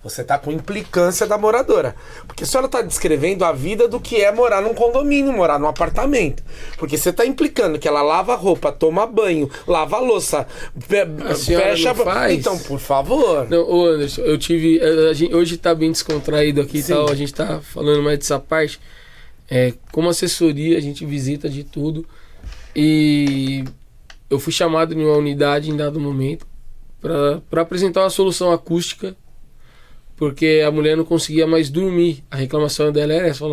Você tá com implicância da moradora. Porque a senhora tá descrevendo a vida do que é morar num condomínio, morar num apartamento. Porque você tá implicando que ela lava a roupa, toma banho, lava a louça, fecha a faz. Então, por favor. Não, ô Anderson, hoje tá bem descontraído aqui e tal, a gente tá falando mais dessa parte. Como assessoria, a gente visita de tudo. E eu fui chamado em uma unidade em dado momento para apresentar uma solução acústica, porque a mulher não conseguia mais dormir. A reclamação dela era essa: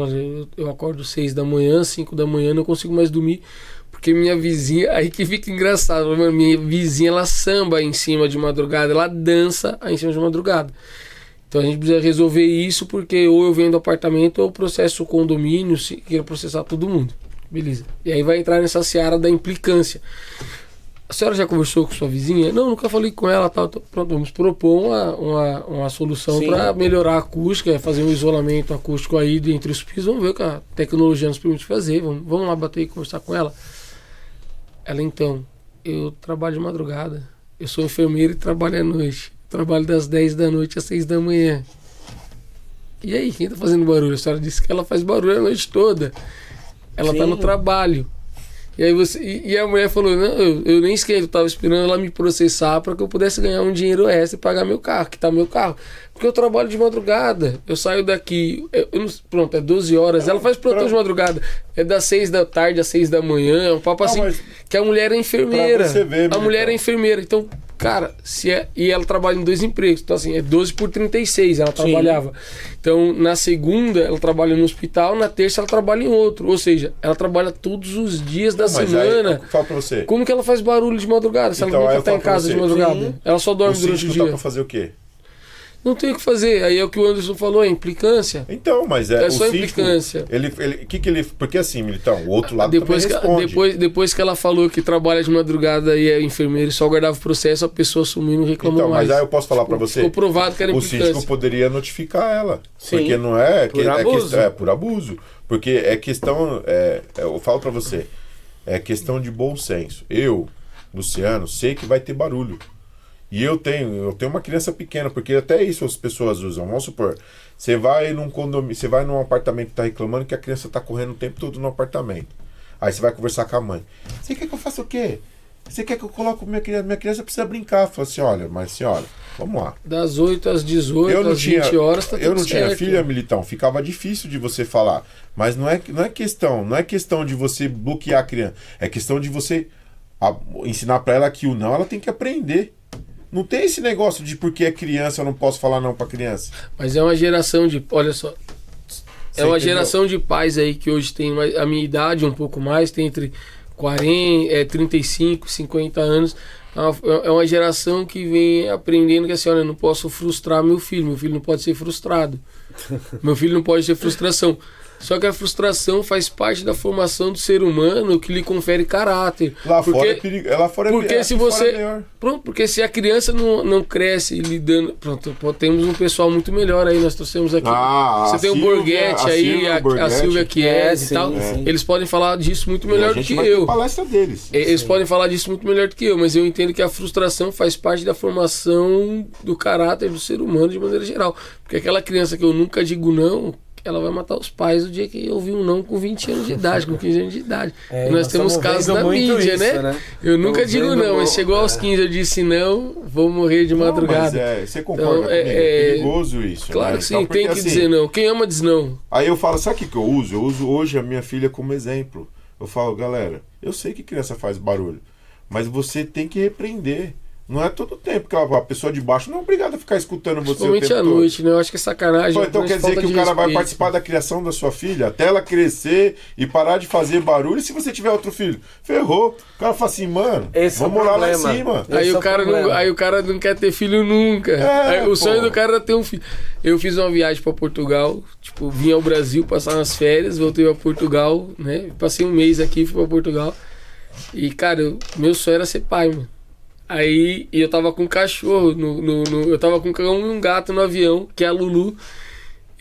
eu acordo 6 da manhã, 5 da manhã, não consigo mais dormir, porque minha vizinha, aí que fica engraçado, minha vizinha ela samba em cima de madrugada, ela dança em cima de madrugada. Então a gente precisa resolver isso, porque ou eu venho do apartamento ou eu processo o condomínio, se queira processar todo mundo. Beleza. E aí vai entrar nessa seara da implicância. A senhora já conversou com sua vizinha? Não, nunca falei com ela, tal. Pronto, vamos propor uma solução para melhorar a acústica, fazer um isolamento acústico aí entre os pisos. Vamos ver o que a tecnologia nos permite fazer. Vamos lá bater e conversar com ela. Ela, então, eu trabalho de madrugada. Eu sou enfermeira e trabalho à noite. Trabalho das 10 da noite às 6 da manhã. E aí, quem tá fazendo barulho? A senhora disse que ela faz barulho a noite toda. Ela tá no trabalho. E aí e a mulher falou, não, eu nem esqueci, eu tava esperando ela me processar para que eu pudesse ganhar um dinheiro extra e pagar meu carro, quitar meu carro. Porque eu trabalho de madrugada. Eu saio daqui, pronto, é 12 horas. Ela faz plantão de madrugada. É das 6 da tarde às 6 da manhã. É um papo assim, que a mulher é enfermeira. A mulher é enfermeira. Então, cara, e ela trabalha em 2 empregos. Então, assim, é 12 por 36 ela trabalhava. Então, na segunda, ela trabalha no hospital. Na terça, ela trabalha em outro. Ou seja, ela trabalha todos os dias da semana. Aí, eu falo pra você. Como que ela faz barulho de madrugada? Se ela nunca tá em casa de madrugada? Ela só dorme durante o dia. Tá pra fazer o quê? Não tem o que fazer. Aí é o que o Anderson falou, é implicância. Então, mas É o só síndico, implicância. Porque assim, Militão, o outro lado também responde. Depois que ela falou que trabalha de madrugada e é enfermeira e só guardava o processo, a pessoa sumiu e não reclamou então, mais. Mas aí eu posso falar pra você. Ficou provado que era o implicância. síndico poderia notificar ela. Sim, porque não é... por abuso. É por abuso. Porque é questão... eu falo pra você. É questão de bom senso. Eu, Luciano, sei que vai ter barulho. E eu tenho uma criança pequena, porque até isso as pessoas usam. Vamos supor, você vai num condomínio, você vai num apartamento que tá reclamando que a criança tá correndo o tempo todo no apartamento. Aí você vai conversar com a mãe. Você quer que eu faça o quê? Você quer que eu coloque minha criança? Minha criança precisa brincar. Fala assim, olha, mas senhora, vamos lá. Das 8 às 18, às 20 horas, tá tudo Eu não tinha certo. filha, Militão, ficava difícil de você falar. Mas não é questão de você bloquear a criança. É questão de você ensinar pra ela que o não, ela tem que aprender. Não tem esse negócio de porque é criança eu não posso falar não pra criança. Mas é uma geração de... Olha só. Você É uma entendeu? geração de pais aí que hoje tem a minha idade, um pouco mais, tem entre 35, 50 anos. É uma geração que vem aprendendo que assim, olha, eu não posso frustrar meu filho não pode ser frustrado. Meu filho não pode ter frustração. Só que a frustração faz parte da formação do ser humano que lhe confere caráter. Lá fora é perigo. Lá fora porque se fora você. é melhor. Pronto, porque se a criança não cresce lidando. Pronto, temos um pessoal muito melhor aí. Nós trouxemos aqui. Você tem o Borghetti aí, a Silvia Chiesi e tal. sim. Eles podem falar disso muito E melhor a do gente que vai ter eu. palestra deles. Eles podem falar disso muito melhor do que eu, mas eu entendo que a frustração faz parte da formação do caráter do ser humano de maneira geral. Porque aquela criança que eu nunca digo não, ela vai matar os pais o dia que eu ouvi um não com 20 anos de idade, com 15 anos de idade. E nós temos casos na mídia, né? Eu nunca digo não, mas chegou aos 15 eu disse não, vou morrer de madrugada. Mas você concorda comigo? é perigoso isso. Claro né? que sim, Então, porque, tem que assim, dizer não. Quem ama diz não. Aí eu falo, sabe o que eu uso? Eu uso hoje a minha filha como exemplo. Eu falo, galera, eu sei que criança faz barulho, mas você tem que repreender. Não é todo tempo que a pessoa de baixo não é obrigada a ficar escutando você o Principalmente tempo à todo. noite, né? Eu acho que é sacanagem. Então quer dizer que o cara vai participar da criação da sua filha até ela crescer e parar de fazer barulho. E se você tiver outro filho? Ferrou. O cara fala assim, mano, vamos morar lá em cima. Aí o cara não quer ter filho nunca. O sonho do cara era ter um filho. Eu fiz uma viagem pra Portugal, tipo, vim ao Brasil passar umas férias, voltei pra Portugal, né? Passei um mês aqui, fui pra Portugal. E, cara, meu sonho era ser pai, mano. Aí eu tava com um cachorro, eu tava com um gato no avião, que é a Lulu.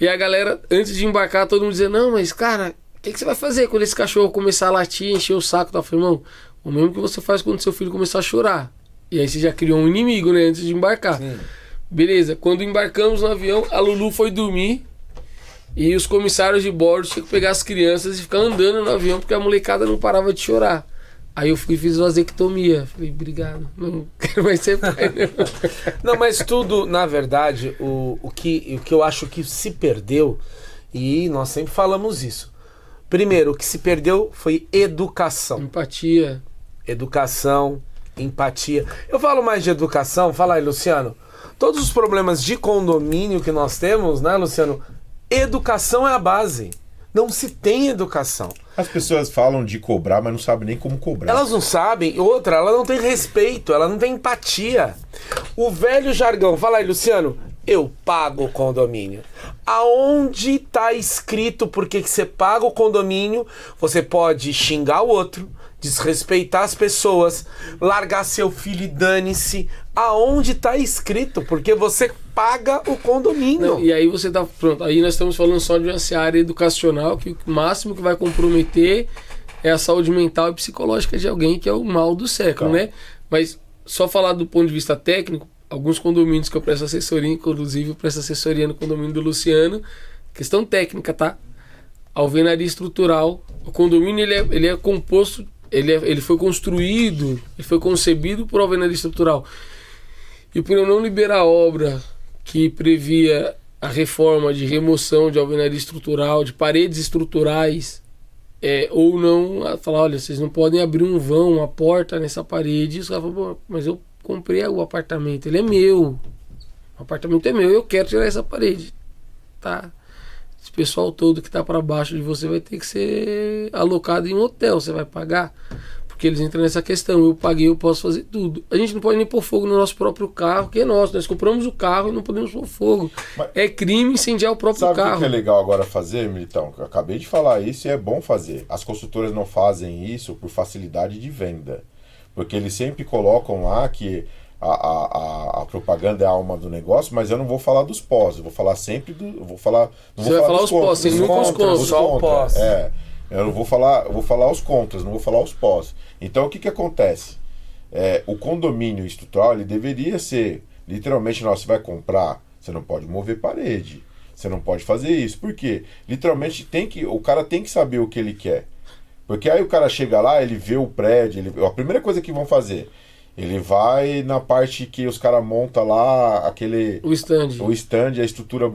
E a galera, antes de embarcar, todo mundo dizia, não, mas cara, o que você vai fazer quando esse cachorro começar a latir, encher o saco? Eu falei, irmão, o mesmo que você faz quando seu filho começar a chorar. E aí você já criou um inimigo, né, antes de embarcar. Sim. Beleza, quando embarcamos no avião, a Lulu foi dormir. E os comissários de bordo tinham que pegar as crianças e ficar andando no avião, porque a molecada não parava de chorar. Aí eu fui e fiz vasectomia. Falei, obrigado. Não quero mais ser pai, não. Não, mas tudo, na verdade, o que eu acho que se perdeu, e nós sempre falamos isso. Primeiro, o que se perdeu foi educação. Empatia. Educação, empatia. Eu falo mais de educação, fala aí, Luciano. Todos os problemas de condomínio que nós temos, né, Luciano? Educação é a base. Não se tem educação. As pessoas falam de cobrar, mas não sabem nem como cobrar. Elas não sabem. Outra, ela não tem respeito, ela não tem empatia. O velho jargão, fala aí, Luciano, eu pago o condomínio. Aonde está escrito porque que você paga o condomínio, você pode xingar o outro, desrespeitar as pessoas, largar seu filho e dane-se. Aonde está escrito? Porque você paga o condomínio. Não, e aí você tá pronto. Aí nós estamos falando só de uma área educacional que o máximo que vai comprometer é a saúde mental e psicológica de alguém, que é o mal do século, né? Mas só falar do ponto de vista técnico, alguns condomínios que eu presto assessoria, inclusive eu presto assessoria no condomínio do Luciano, questão técnica, tá? Alvenaria estrutural. O condomínio ele é composto, ele foi construído, ele foi concebido por alvenaria estrutural. E por eu não liberar a obra que previa a reforma de remoção de alvenaria estrutural, de paredes estruturais, ou não, falar, olha, vocês não podem abrir um vão, uma porta nessa parede. E os caras falam, mas eu comprei o apartamento, ele é meu. O apartamento é meu, eu quero tirar essa parede. Tá. Esse pessoal todo que tá para baixo de você vai ter que ser alocado em um hotel, você vai pagar. porque eles entram nessa questão, eu paguei, eu posso fazer tudo. A gente não pode nem pôr fogo no nosso próprio carro, que é nosso, nós compramos o carro e não podemos pôr fogo. Mas é crime incendiar o próprio carro. Sabe o que é legal agora fazer, Militão? Eu acabei de falar isso e é bom fazer. As construtoras não fazem isso por facilidade de venda, porque eles sempre colocam lá que a propaganda é a alma do negócio, mas eu não vou falar dos pós, eu vou falar sempre do... Você vai falar os pós, você nunca os contras. Só o pós. Eu vou falar os contras, não vou falar os pós. Então o que acontece? O condomínio estrutural, ele deveria ser, literalmente, você vai comprar, você não pode mover parede, você não pode fazer isso. Por quê? Literalmente o cara tem que saber o que ele quer. Porque aí o cara chega lá, ele vê o prédio, a primeira coisa que vão fazer, ele vai na parte que os caras montam lá aquele... O stand, a estrutura...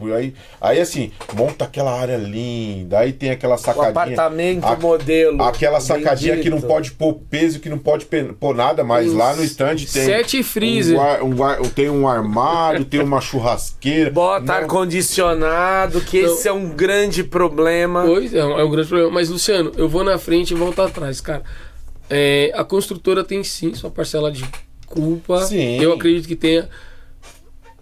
Aí assim, monta aquela área linda, aí tem aquela sacadinha... O apartamento modelo. Aquela sacadinha que não pode pôr peso, que não pode pôr nada, mas lá no stand tem... 7 freezer. Tem um armário, tem uma churrasqueira... Bota ar-condicionado, que esse é um grande problema. Pois é um grande problema. Mas, Luciano, eu vou na frente e volto atrás, cara. A construtora tem sim sua parcela de culpa. Sim. Eu acredito que tenha,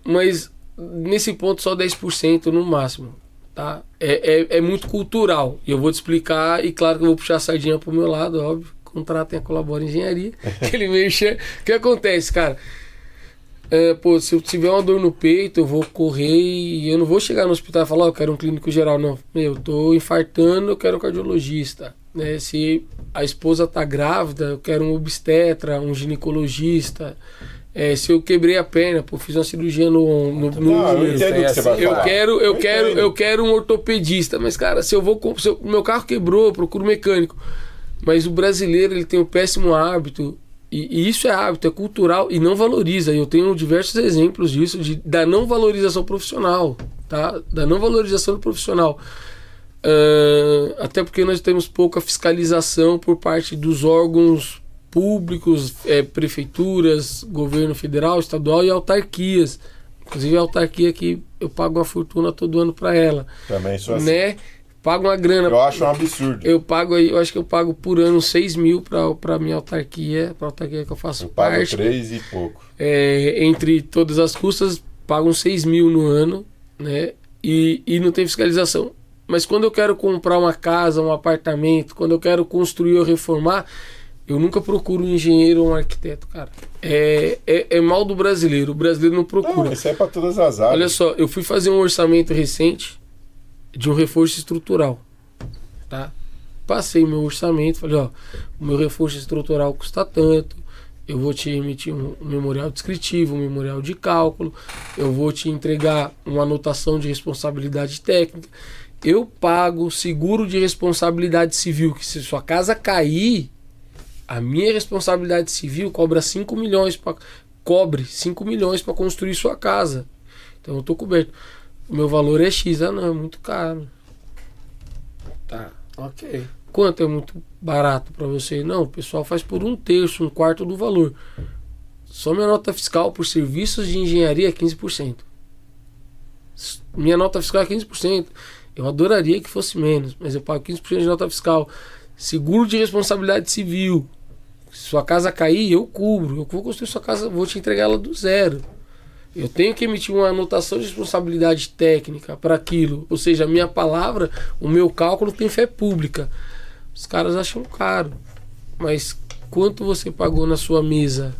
mas nesse ponto só 10% no máximo, tá? É muito cultural e eu vou te explicar, e claro que eu vou puxar a sardinha pro meu lado, óbvio. Contratem a Colabora Engenharia, que ele mexe. O que acontece, cara? Se eu tiver uma dor no peito, eu vou correr e eu não vou chegar no hospital e falar, eu quero um clínico geral, não. Eu tô infartando, eu quero um cardiologista. Se a esposa tá grávida, eu quero um obstetra, um ginecologista. Se eu quebrei a perna, fiz uma cirurgia no eu entendo o que você vai falar. Eu quero um ortopedista. Mas, cara, se meu carro quebrou, eu procuro um mecânico. Mas o brasileiro, ele tem um péssimo hábito, e isso é hábito, é cultural, e não valoriza. Eu tenho diversos exemplos disso, da não valorização profissional, tá? Da não valorização do profissional. Até porque nós temos pouca fiscalização por parte dos órgãos públicos, prefeituras, governo federal, estadual e autarquias. Inclusive a autarquia que eu pago uma fortuna todo ano para ela. Também sou assim. Pago uma grana. Eu acho um absurdo. Eu acho que eu pago por ano 6 mil para minha autarquia, para a autarquia que eu faço parte. Eu pago 3 e pouco. Entre todas as custas, pagam 6 mil no ano, né? E não tem fiscalização. Mas quando eu quero comprar uma casa, um apartamento, quando eu quero construir ou reformar, eu nunca procuro um engenheiro ou um arquiteto, cara. É mal do brasileiro. O brasileiro não procura. Não, isso é para todas as áreas. Olha só, eu fui fazer um orçamento recente de um reforço estrutural, tá? Passei meu orçamento, falei, o meu reforço estrutural custa tanto, eu vou te emitir um memorial descritivo, um memorial de cálculo, eu vou te entregar uma anotação de responsabilidade técnica, eu pago seguro de responsabilidade civil, que se sua casa cair, a minha responsabilidade civil cobre 5 milhões para construir sua casa. Então eu tô coberto. O meu valor é X. Não, é muito caro. Tá, ok. Quanto é muito barato para você? Não, o pessoal faz por 1/3, 1/4 do valor. Só minha nota fiscal por serviços de engenharia é 15%. Minha nota fiscal é 15%. Eu adoraria que fosse menos, mas eu pago 15% de nota fiscal. Seguro de responsabilidade civil. Se sua casa cair, eu cubro. Eu vou construir sua casa, vou te entregar ela do zero. Eu tenho que emitir uma anotação de responsabilidade técnica para aquilo. Ou seja, a minha palavra, o meu cálculo tem fé pública. Os caras acham caro. Mas quanto você pagou na sua mesa?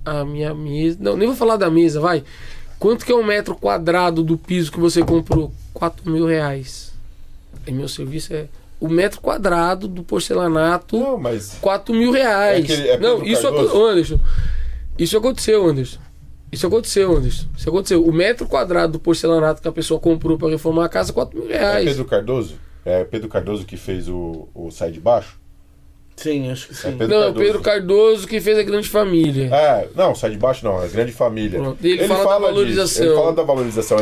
A minha mesa... Não, nem vou falar da mesa, vai. Quanto que é 1 metro quadrado do piso que você comprou? R$4.000. E meu serviço é... O metro quadrado do porcelanato... Não, mas... R$4.000. Não, Anderson. Isso aconteceu, Anderson. Isso aconteceu. O metro quadrado do porcelanato que a pessoa comprou para reformar a casa, R$4.000. É Pedro Cardoso? É Pedro Cardoso que fez o Sai de Baixo? Sim, acho que sim. É Pedro Cardoso que fez a Grande Família. Não, Sai de Baixo não, a Grande Família. Ele fala da valorização. Ele fala da valorização,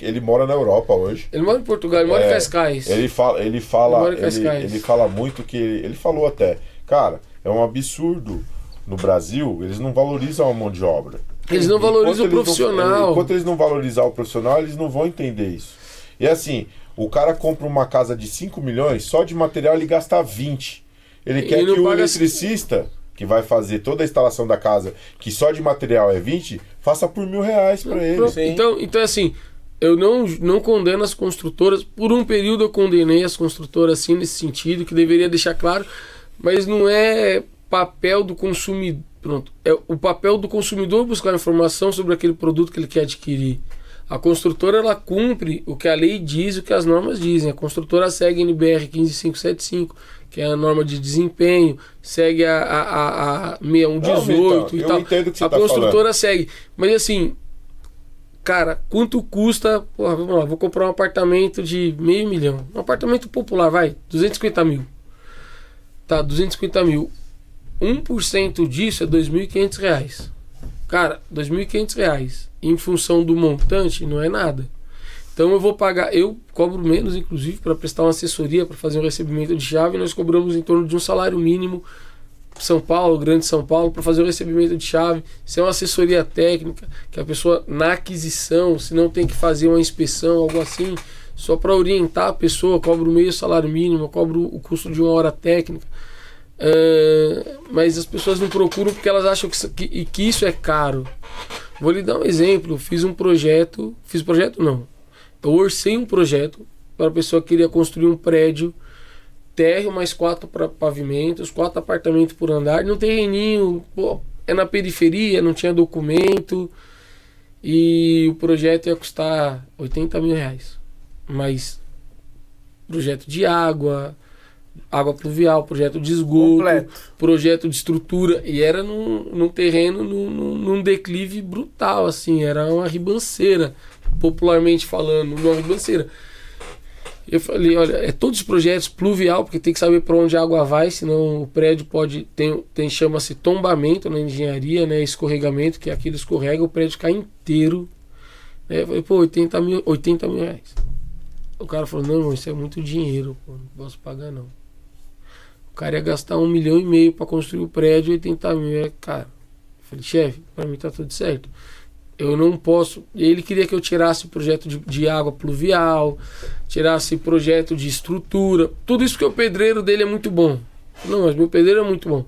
ele mora na Europa hoje. Ele mora em Portugal, ele mora em Cascais. Ele fala muito que... Ele falou até, cara, é um absurdo no Brasil, eles não valorizam a mão de obra. Eles não valorizam o profissional. Enquanto eles não valorizar o profissional, eles não vão entender isso. E assim, o cara compra uma casa de 5 milhões, só de material ele gasta 20. Ele quer que o eletricista que vai fazer toda a instalação da casa, que só de material é 20, faça por R$1.000 para ele. Então assim, eu não condeno as construtoras. Por um período eu condenei as construtoras assim, nesse sentido, que deveria deixar claro, mas não é papel do consumidor. Pronto. É o papel do consumidor buscar informação sobre aquele produto que ele quer adquirir. A construtora, ela cumpre o que a lei diz, o que as normas dizem. A construtora segue a NBR 15575, que é a norma de desempenho, segue a 6118 e tal. A construtora segue. Mas assim, cara, quanto custa? Porra, vamos lá, vou comprar um apartamento de R$500 mil. Um apartamento popular, vai, 250 mil. Tá, 250 mil. 1% disso é R$2.500. Cara, R$2.500 em função do montante não é nada. Então eu vou pagar, eu cobro menos, inclusive, para prestar uma assessoria, para fazer um recebimento de chave. Nós cobramos em torno de um salário mínimo, São Paulo, Grande São Paulo, para fazer o recebimento de chave. Isso é uma assessoria técnica, que a pessoa, na aquisição, se não tem que fazer uma inspeção, algo assim, só para orientar a pessoa, cobro meio salário mínimo, cobro o custo de uma hora técnica. Mas as pessoas não procuram porque elas acham que isso é caro. Vou lhe dar um exemplo. Eu orcei um projeto para a pessoa que queria construir um prédio, térreo mais 4 pavimentos, 4 apartamentos por andar, num terreninho, é na periferia, não tinha documento, e o projeto ia custar R$80 mil. Mas projeto de água pluvial, projeto de esgoto, completo, projeto de estrutura, e era num terreno, num declive brutal, assim, era uma ribanceira, popularmente falando, uma ribanceira. Eu falei, olha, todos os projetos pluvial, porque tem que saber para onde a água vai, senão o prédio chama-se tombamento na engenharia, né, escorregamento, que é aquilo escorrega, o prédio cai inteiro. Eu falei, pô, R$80 mil. O cara falou, não, irmão, isso é muito dinheiro, pô, não posso pagar não. O cara ia gastar R$1,5 milhão para construir o prédio, R$80 mil, cara. Eu falei, chefe, para mim tá tudo certo. Eu não posso. Ele queria que eu tirasse o projeto de água pluvial, tirasse projeto de estrutura, tudo isso porque o pedreiro dele é muito bom. Não, mas meu pedreiro é muito bom.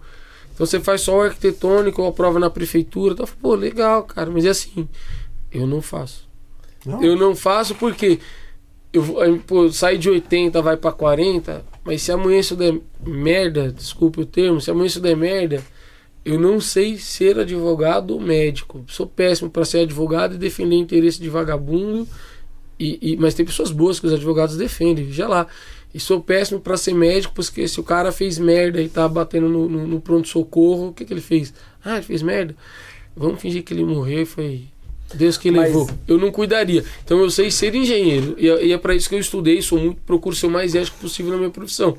Então você faz só o arquitetônico, ou aprova na prefeitura. Então eu falei, pô, legal, cara, mas é assim, eu não faço. Não. Eu não faço porque eu saio de 80, vai para 40, mas se amanhã isso der merda, desculpe o termo, se amanhã isso der merda, eu não sei ser advogado ou médico. Sou péssimo para ser advogado e defender interesse de vagabundo, mas tem pessoas boas que os advogados defendem, veja lá. E sou péssimo para ser médico, porque se o cara fez merda e tá batendo no pronto-socorro, o que ele fez? Ah, ele fez merda? Vamos fingir que ele morreu, foi Deus que levou. Eu não cuidaria. Então eu sei ser engenheiro, e é para isso que eu estudei, procuro ser o mais ético possível na minha profissão.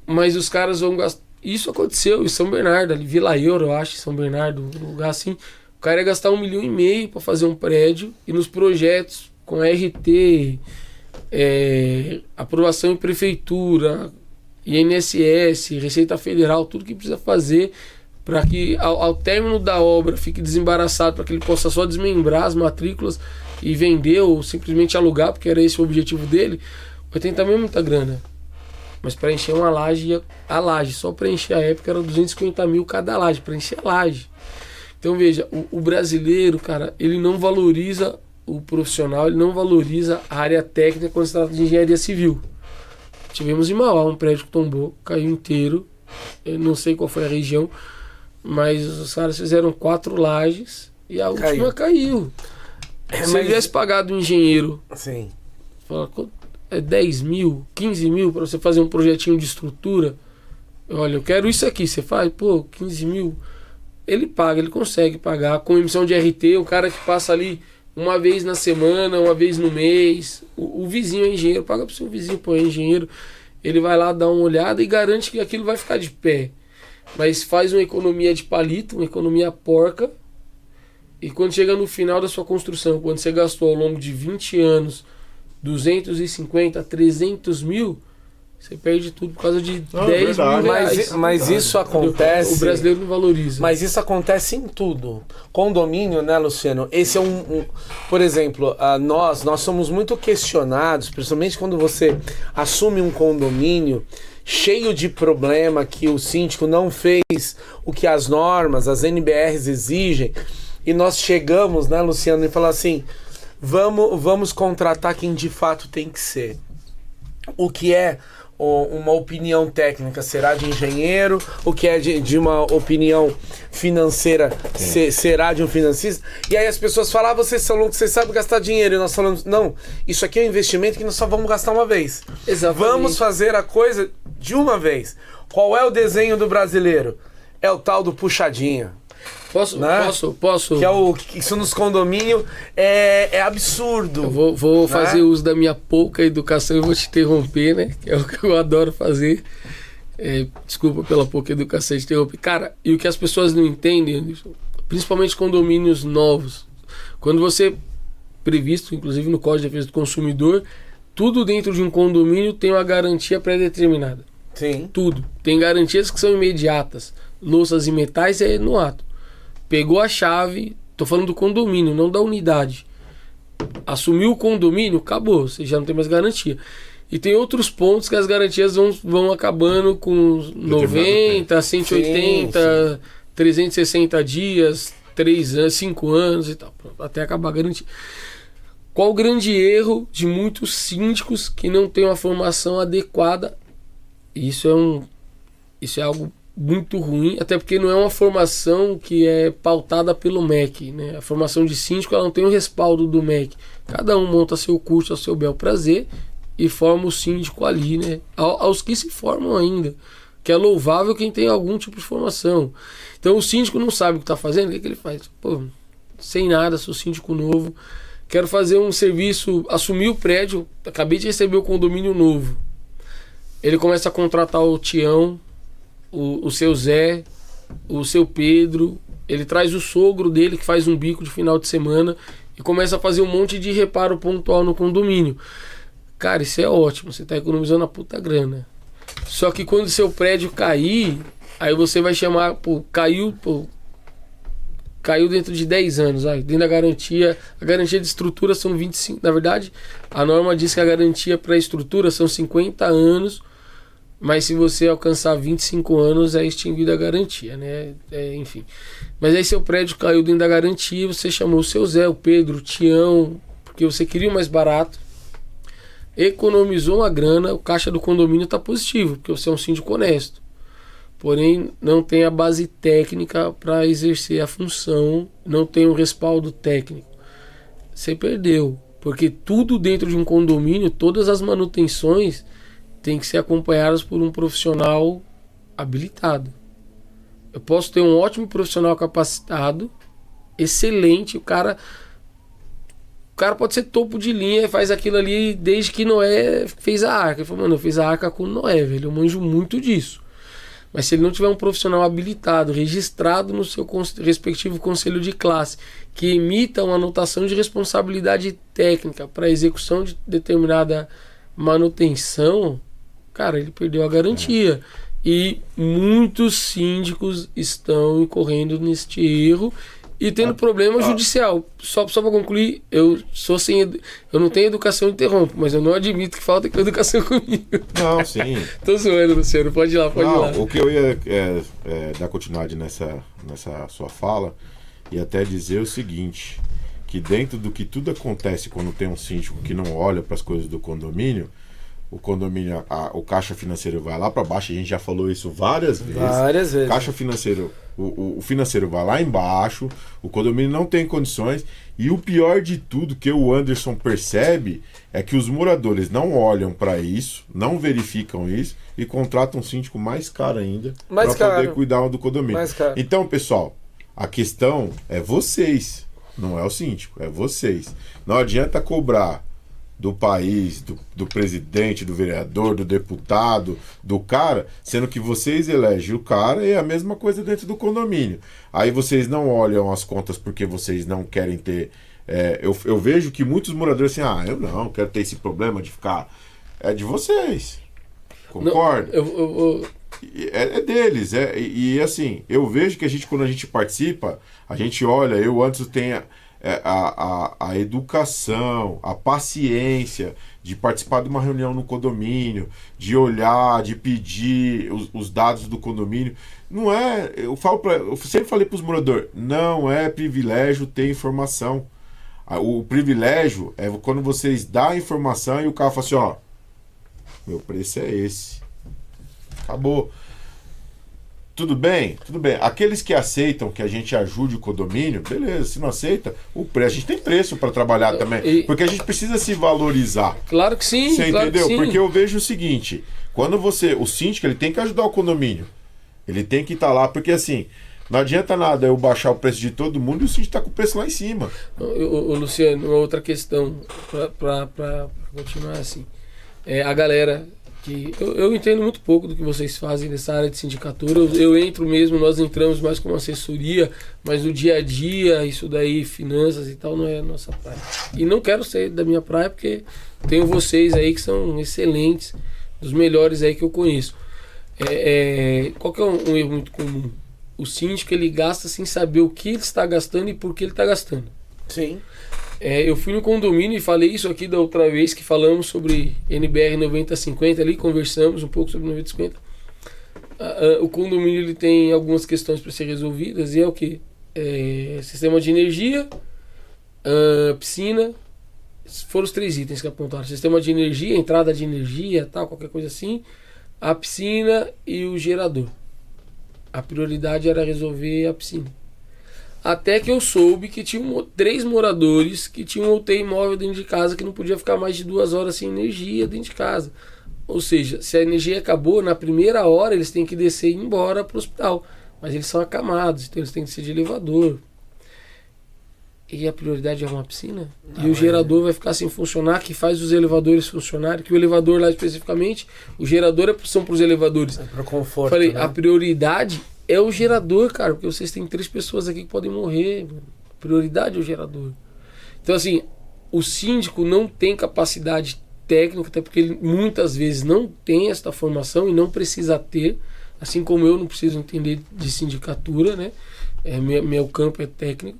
Mas os caras vão gastar. Isso aconteceu em São Bernardo, ali, Vila Euro, eu acho, em São Bernardo, um lugar assim. O cara ia gastar R$1,5 milhão para fazer um prédio, e nos projetos com RT, aprovação em prefeitura, INSS, Receita Federal, tudo que precisa fazer para que ao término da obra fique desembaraçado, para que ele possa só desmembrar as matrículas e vender ou simplesmente alugar, porque era esse o objetivo dele. 80 mil é muita grana. Mas para encher uma laje, só para encher a época era 250 mil cada laje, para encher a laje. Então veja, o brasileiro, cara, ele não valoriza o profissional, ele não valoriza a área técnica quando se trata de engenharia civil. Tivemos em Mauá um prédio que tombou, caiu inteiro, eu não sei qual foi a região, mas os caras fizeram 4 lajes e a última caiu. Se ele tivesse pagado um engenheiro, sim, fala, 10 mil, 15 mil para você fazer um projetinho de estrutura, olha, eu quero isso aqui, você faz, 15 mil, ele paga, ele consegue pagar, com emissão de RT, o cara que passa ali uma vez na semana, uma vez no mês, o vizinho é engenheiro, paga para o seu vizinho, é engenheiro, ele vai lá dar uma olhada e garante que aquilo vai ficar de pé, mas faz uma economia de palito, uma economia porca, e quando chega no final da sua construção, quando você gastou ao longo de 20 anos 250, 300 mil, você perde tudo por causa de 10 mil reais. Mas isso acontece... O brasileiro não valoriza. Mas isso acontece em tudo. Condomínio, né, Luciano? Esse é por exemplo, nós somos muito questionados, principalmente quando você assume um condomínio, cheio de problema, que o síndico não fez o que as normas, as NBRs exigem, e nós chegamos, né, Luciano, e falar assim, vamos contratar quem de fato tem que ser. O que é uma opinião técnica será de engenheiro, o que é de uma opinião financeira será de um financista. E aí as pessoas falam, vocês são loucos, vocês sabem gastar dinheiro. E nós falamos, não, isso aqui é um investimento que nós só vamos gastar uma vez. Exatamente. Vamos fazer a coisa de uma vez. Qual é o desenho do brasileiro? É o tal do puxadinha. Posso? Que isso nos condomínios é absurdo. Eu vou fazer uso da minha pouca educação e vou te interromper, né? Que é o que eu adoro fazer. Desculpa pela pouca educação de interromper. Cara, e o que as pessoas não entendem, principalmente condomínios novos, quando você previsto, inclusive no Código de Defesa do Consumidor, tudo dentro de um condomínio tem uma garantia pré-determinada. Sim. Tudo. Tem garantias que são imediatas. Louças e metais é no ato. Pegou a chave, tô falando do condomínio, não da unidade. Assumiu o condomínio, acabou, você já não tem mais garantia. E tem outros pontos que as garantias vão acabando com 90, 180, 360 dias, 3 anos, 5 anos e tal, até acabar a garantia. Qual o grande erro de muitos síndicos que não têm uma formação adequada? Isso é algo muito ruim, até porque não é uma formação que é pautada pelo MEC, né? A formação de síndico, ela não tem o respaldo do MEC. Cada um monta seu curso ao seu bel prazer e forma o síndico ali, né? Aos que se formam ainda, que é louvável quem tem algum tipo de formação. Então o síndico não sabe o que está fazendo, o que ele faz? Pô, sem nada, sou síndico novo, quero fazer um serviço, assumir o prédio, acabei de receber o condomínio novo. Ele começa a contratar o Tião, o seu Zé, o seu Pedro, ele traz o sogro dele que faz um bico de final de semana e começa a fazer um monte de reparo pontual no condomínio. Cara, isso é ótimo, você está economizando a puta grana. Só que quando seu prédio cair, aí você vai chamar, caiu dentro de 10 anos, dentro da garantia, a garantia de estrutura são 25, na verdade, a norma diz que a garantia para a estrutura são 50 anos, mas se você alcançar 25 anos é extinguida a garantia, né? Enfim. Mas aí seu prédio caiu dentro da garantia, você chamou o seu Zé, o Pedro, o Tião, porque você queria o mais barato, economizou uma grana, o caixa do condomínio está positivo, porque você é um síndico honesto. Porém, não tem a base técnica para exercer a função, não tem o respaldo técnico. Você perdeu, porque tudo dentro de um condomínio, todas as manutenções tem que ser acompanhadas por um profissional habilitado. Eu posso ter um ótimo profissional capacitado, excelente, o cara pode ser topo de linha e faz aquilo ali desde que Noé fez a arca. Ele falou, mano, eu fiz a arca com Noé, velho, eu manjo muito disso. Mas se ele não tiver um profissional habilitado, registrado no seu respectivo conselho de classe, que emita uma anotação de responsabilidade técnica para execução de determinada manutenção, cara, ele perdeu a garantia. E muitos síndicos estão incorrendo neste erro e tendo problema judicial. Só para concluir, eu não tenho educação, interrompo, mas eu não admito que falta educação comigo. Não, sim. Tô zoando, Luciano, pode ir lá, pode ir lá. O que eu ia dar continuidade nessa sua fala e até dizer o seguinte, que dentro do que tudo acontece quando tem um síndico que não olha para as coisas do condomínio, o condomínio, o caixa financeiro vai lá para baixo, a gente já falou isso várias vezes. Várias vezes. Caixa financeiro, o financeiro vai lá embaixo, o condomínio não tem condições, e o pior de tudo que o Anderson percebe é que os moradores não olham para isso, não verificam isso e contratam um síndico mais caro ainda para poder cuidar do condomínio. Então, pessoal, a questão é vocês, não é o síndico, é vocês. Não adianta cobrar do país, do presidente, do vereador, do deputado, do cara, sendo que vocês elegem o cara e é a mesma coisa dentro do condomínio. Aí vocês não olham as contas porque vocês não querem ter... eu vejo que muitos moradores assim, eu não quero ter esse problema de ficar... É de vocês. Concorda? É deles. E assim, eu vejo que quando a gente participa, a gente olha, eu antes tenho... a educação, a paciência de participar de uma reunião no condomínio, de olhar, de pedir os dados do condomínio. Não é, eu sempre falei para os moradores, não é privilégio ter informação. O privilégio é quando vocês dão a informação e o cara fala assim, ó, meu preço é esse. Acabou. Tudo bem? Tudo bem. Aqueles que aceitam que a gente ajude o condomínio, beleza. Se não aceita, o preço. A gente tem preço para trabalhar também. Porque a gente precisa se valorizar. Claro que sim. Você claro entendeu? Que sim. Porque eu vejo o seguinte, quando o síndico, ele tem que ajudar o condomínio. Ele tem que estar lá, porque assim, não adianta nada eu baixar o preço de todo mundo e o síndico está com o preço lá em cima. Luciano, uma outra questão para continuar assim. A galera que eu entendo muito pouco do que vocês fazem nessa área de sindicatura. Eu entro mesmo, nós entramos mais como assessoria, mas no dia a dia, isso daí, finanças e tal, não é a nossa praia. E não quero sair da minha praia porque tenho vocês aí que são excelentes, dos melhores aí que eu conheço. Qual que é um erro muito comum? O síndico, ele gasta sem saber o que ele está gastando e por que ele está gastando. Sim. Eu fui no condomínio e falei isso aqui da outra vez que falamos sobre NBR 9050 ali, conversamos um pouco sobre 9050. O condomínio ele tem algumas questões para ser resolvidas e é o que? Sistema de energia, piscina, foram os 3 itens que apontaram. Sistema de energia, entrada de energia, tal, qualquer coisa assim, a piscina e o gerador. A prioridade era resolver a piscina. Até que eu soube que tinha 3 moradores que tinham UTI móvel dentro de casa que não podia ficar mais de 2 horas sem energia dentro de casa. Ou seja, se a energia acabou, na primeira hora eles têm que descer e ir embora para o hospital. Mas eles são acamados, então eles têm que ser de elevador. E a prioridade é uma piscina? E o gerador vai ficar sem funcionar, que faz os elevadores funcionarem, que o elevador lá especificamente, o gerador são para os elevadores. É para o conforto, falei, né? A prioridade é o gerador, cara, porque vocês têm 3 pessoas aqui que podem morrer. A prioridade é o gerador. Então, assim, o síndico não tem capacidade técnica, até porque ele muitas vezes não tem esta formação e não precisa ter, assim como eu não preciso entender de sindicatura, né? Meu campo é técnico.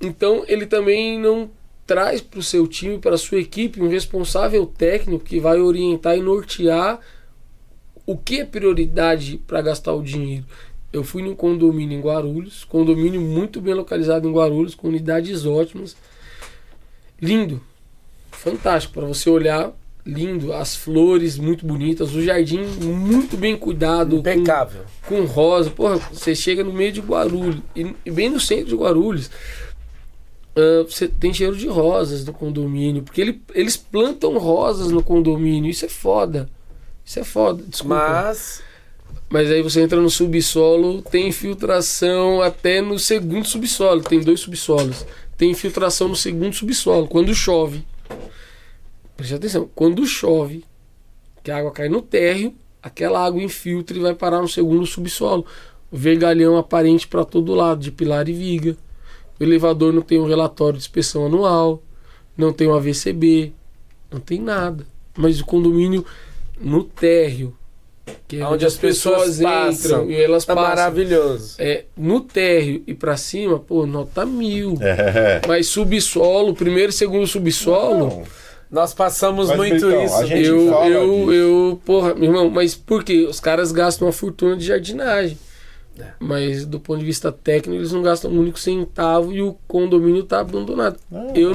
Então, ele também não traz para o seu time, para a sua equipe, um responsável técnico que vai orientar e nortear o que é prioridade para gastar o dinheiro. Eu fui num condomínio em Guarulhos, condomínio muito bem localizado em Guarulhos, com unidades ótimas. Lindo, fantástico, para você olhar, lindo, as flores muito bonitas, o jardim muito bem cuidado. Impecável. Com rosa. Porra, você chega no meio de Guarulhos, e bem no centro de Guarulhos, você tem cheiro de rosas no condomínio, porque eles plantam rosas no condomínio, isso é foda. Isso é foda, desculpa. Mas aí você entra no subsolo, tem infiltração até no segundo subsolo. Tem 2 subsolos. Tem infiltração no segundo subsolo. Quando chove, preste atenção, quando chove, que a água cai no térreo, aquela água infiltra e vai parar no segundo subsolo. Vergalhão aparente para todo lado, de pilar e viga. O elevador não tem um relatório de inspeção anual, não tem um AVCB, não tem nada. Mas o condomínio no térreo, que é onde as pessoas passam, entram e elas passam. Maravilhoso. No térreo e pra cima, pô, nota 1000. Mas subsolo, primeiro e segundo subsolo. Não. Nós passamos Mas, muito então, isso. a gente disso. Porra, meu irmão, mas por quê? Os caras gastam uma fortuna de jardinagem. Mas do ponto de vista técnico, eles não gastam um único centavo e o condomínio tá abandonado. Eu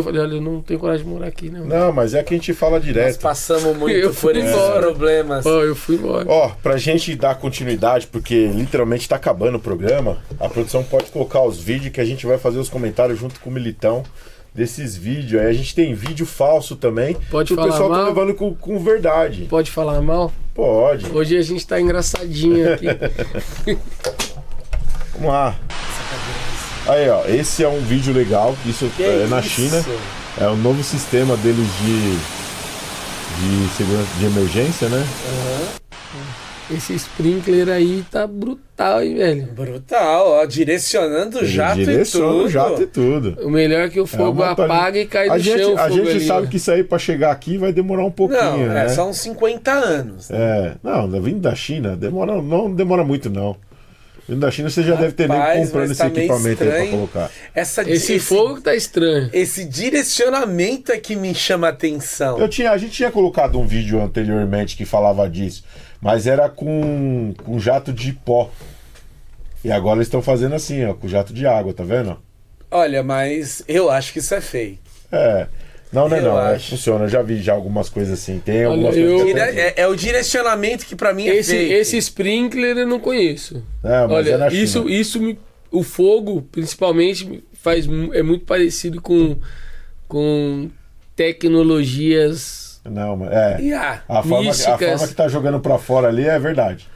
falei, olha, eu não tenho coragem de morar aqui, não. Não, mas é que a gente fala direto. Nós passamos muito por esses problemas. Eu fui embora. Pra gente dar continuidade, porque literalmente tá acabando o programa, a produção pode colocar os vídeos que a gente vai fazer os comentários junto com o Militão desses vídeos. Aí a gente tem vídeo falso também. Pode falar o pessoal mal? tá levando com verdade. Pode falar mal? Pode. Hoje a gente tá engraçadinho aqui. Vamos lá. Aí, ó, esse é um vídeo legal. Isso é na China. É o novo sistema deles de segurança de emergência, né? Esse sprinkler aí tá brutal, hein, velho? Brutal, ó, direcionando o jato e tudo. O jato e tudo. O melhor é que o fogo apaga e cai no chão. A gente ali, sabe que isso aí pra chegar aqui vai demorar um pouquinho, né? São 50 anos. Não, vindo da China, não demora muito, não. Na China você já deve ter nem comprando esse equipamento aí pra colocar. Esse fogo tá estranho. Esse direcionamento é que me chama a atenção. A gente tinha colocado um vídeo anteriormente que falava disso, mas era com jato de pó. E agora eles estão fazendo assim, ó, com jato de água, tá vendo? Olha, mas eu acho que isso é fake. Não, funciona. Eu já vi já algumas coisas assim. Tem algumas coisas. É o direcionamento que pra mim é fake. Esse sprinkler eu não conheço. Mas olha, na China. O fogo, principalmente, é muito parecido com tecnologias. Não, mas a forma que tá jogando pra fora ali é verdade.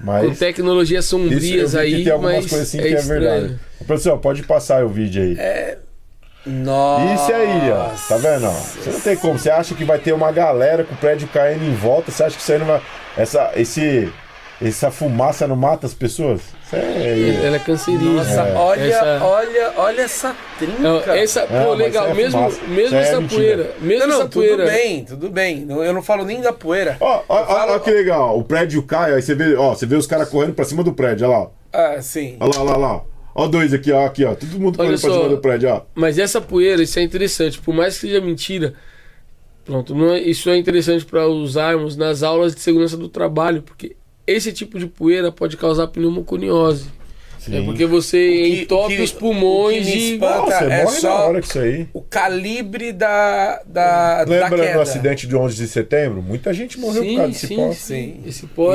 Mas com tecnologias sombrias aí, tem algumas coisas assim que é verdade. Produção, pode passar o vídeo aí. Nossa. Isso aí, ó. Tá vendo? Ó? Você não tem como. Você acha que vai ter uma galera com o prédio caindo em volta? Você acha que isso aí não vai. Essa fumaça não mata as pessoas? Ela é cancerígena. Nossa, olha essa trinca. Legal. Mesmo essa poeira. Tudo bem. Eu não falo nem da poeira. Olha que legal. O prédio cai, aí você vê os caras correndo pra cima do prédio, olha lá. Sim. Olha lá. Ó, dois aqui, ó. Todo mundo correndo pra cima do prédio, ó. Mas essa poeira, isso é interessante. Por mais que seja mentira, pronto, isso é interessante para usarmos nas aulas de segurança do trabalho, porque esse tipo de poeira pode causar pneumoconiose. Sim. Porque você entope os pulmões e... Nossa, morre na hora com isso aí. O calibre da Lembra queda. no acidente de 11 de setembro? Muita gente morreu por causa desse pó. Sim. Esse pó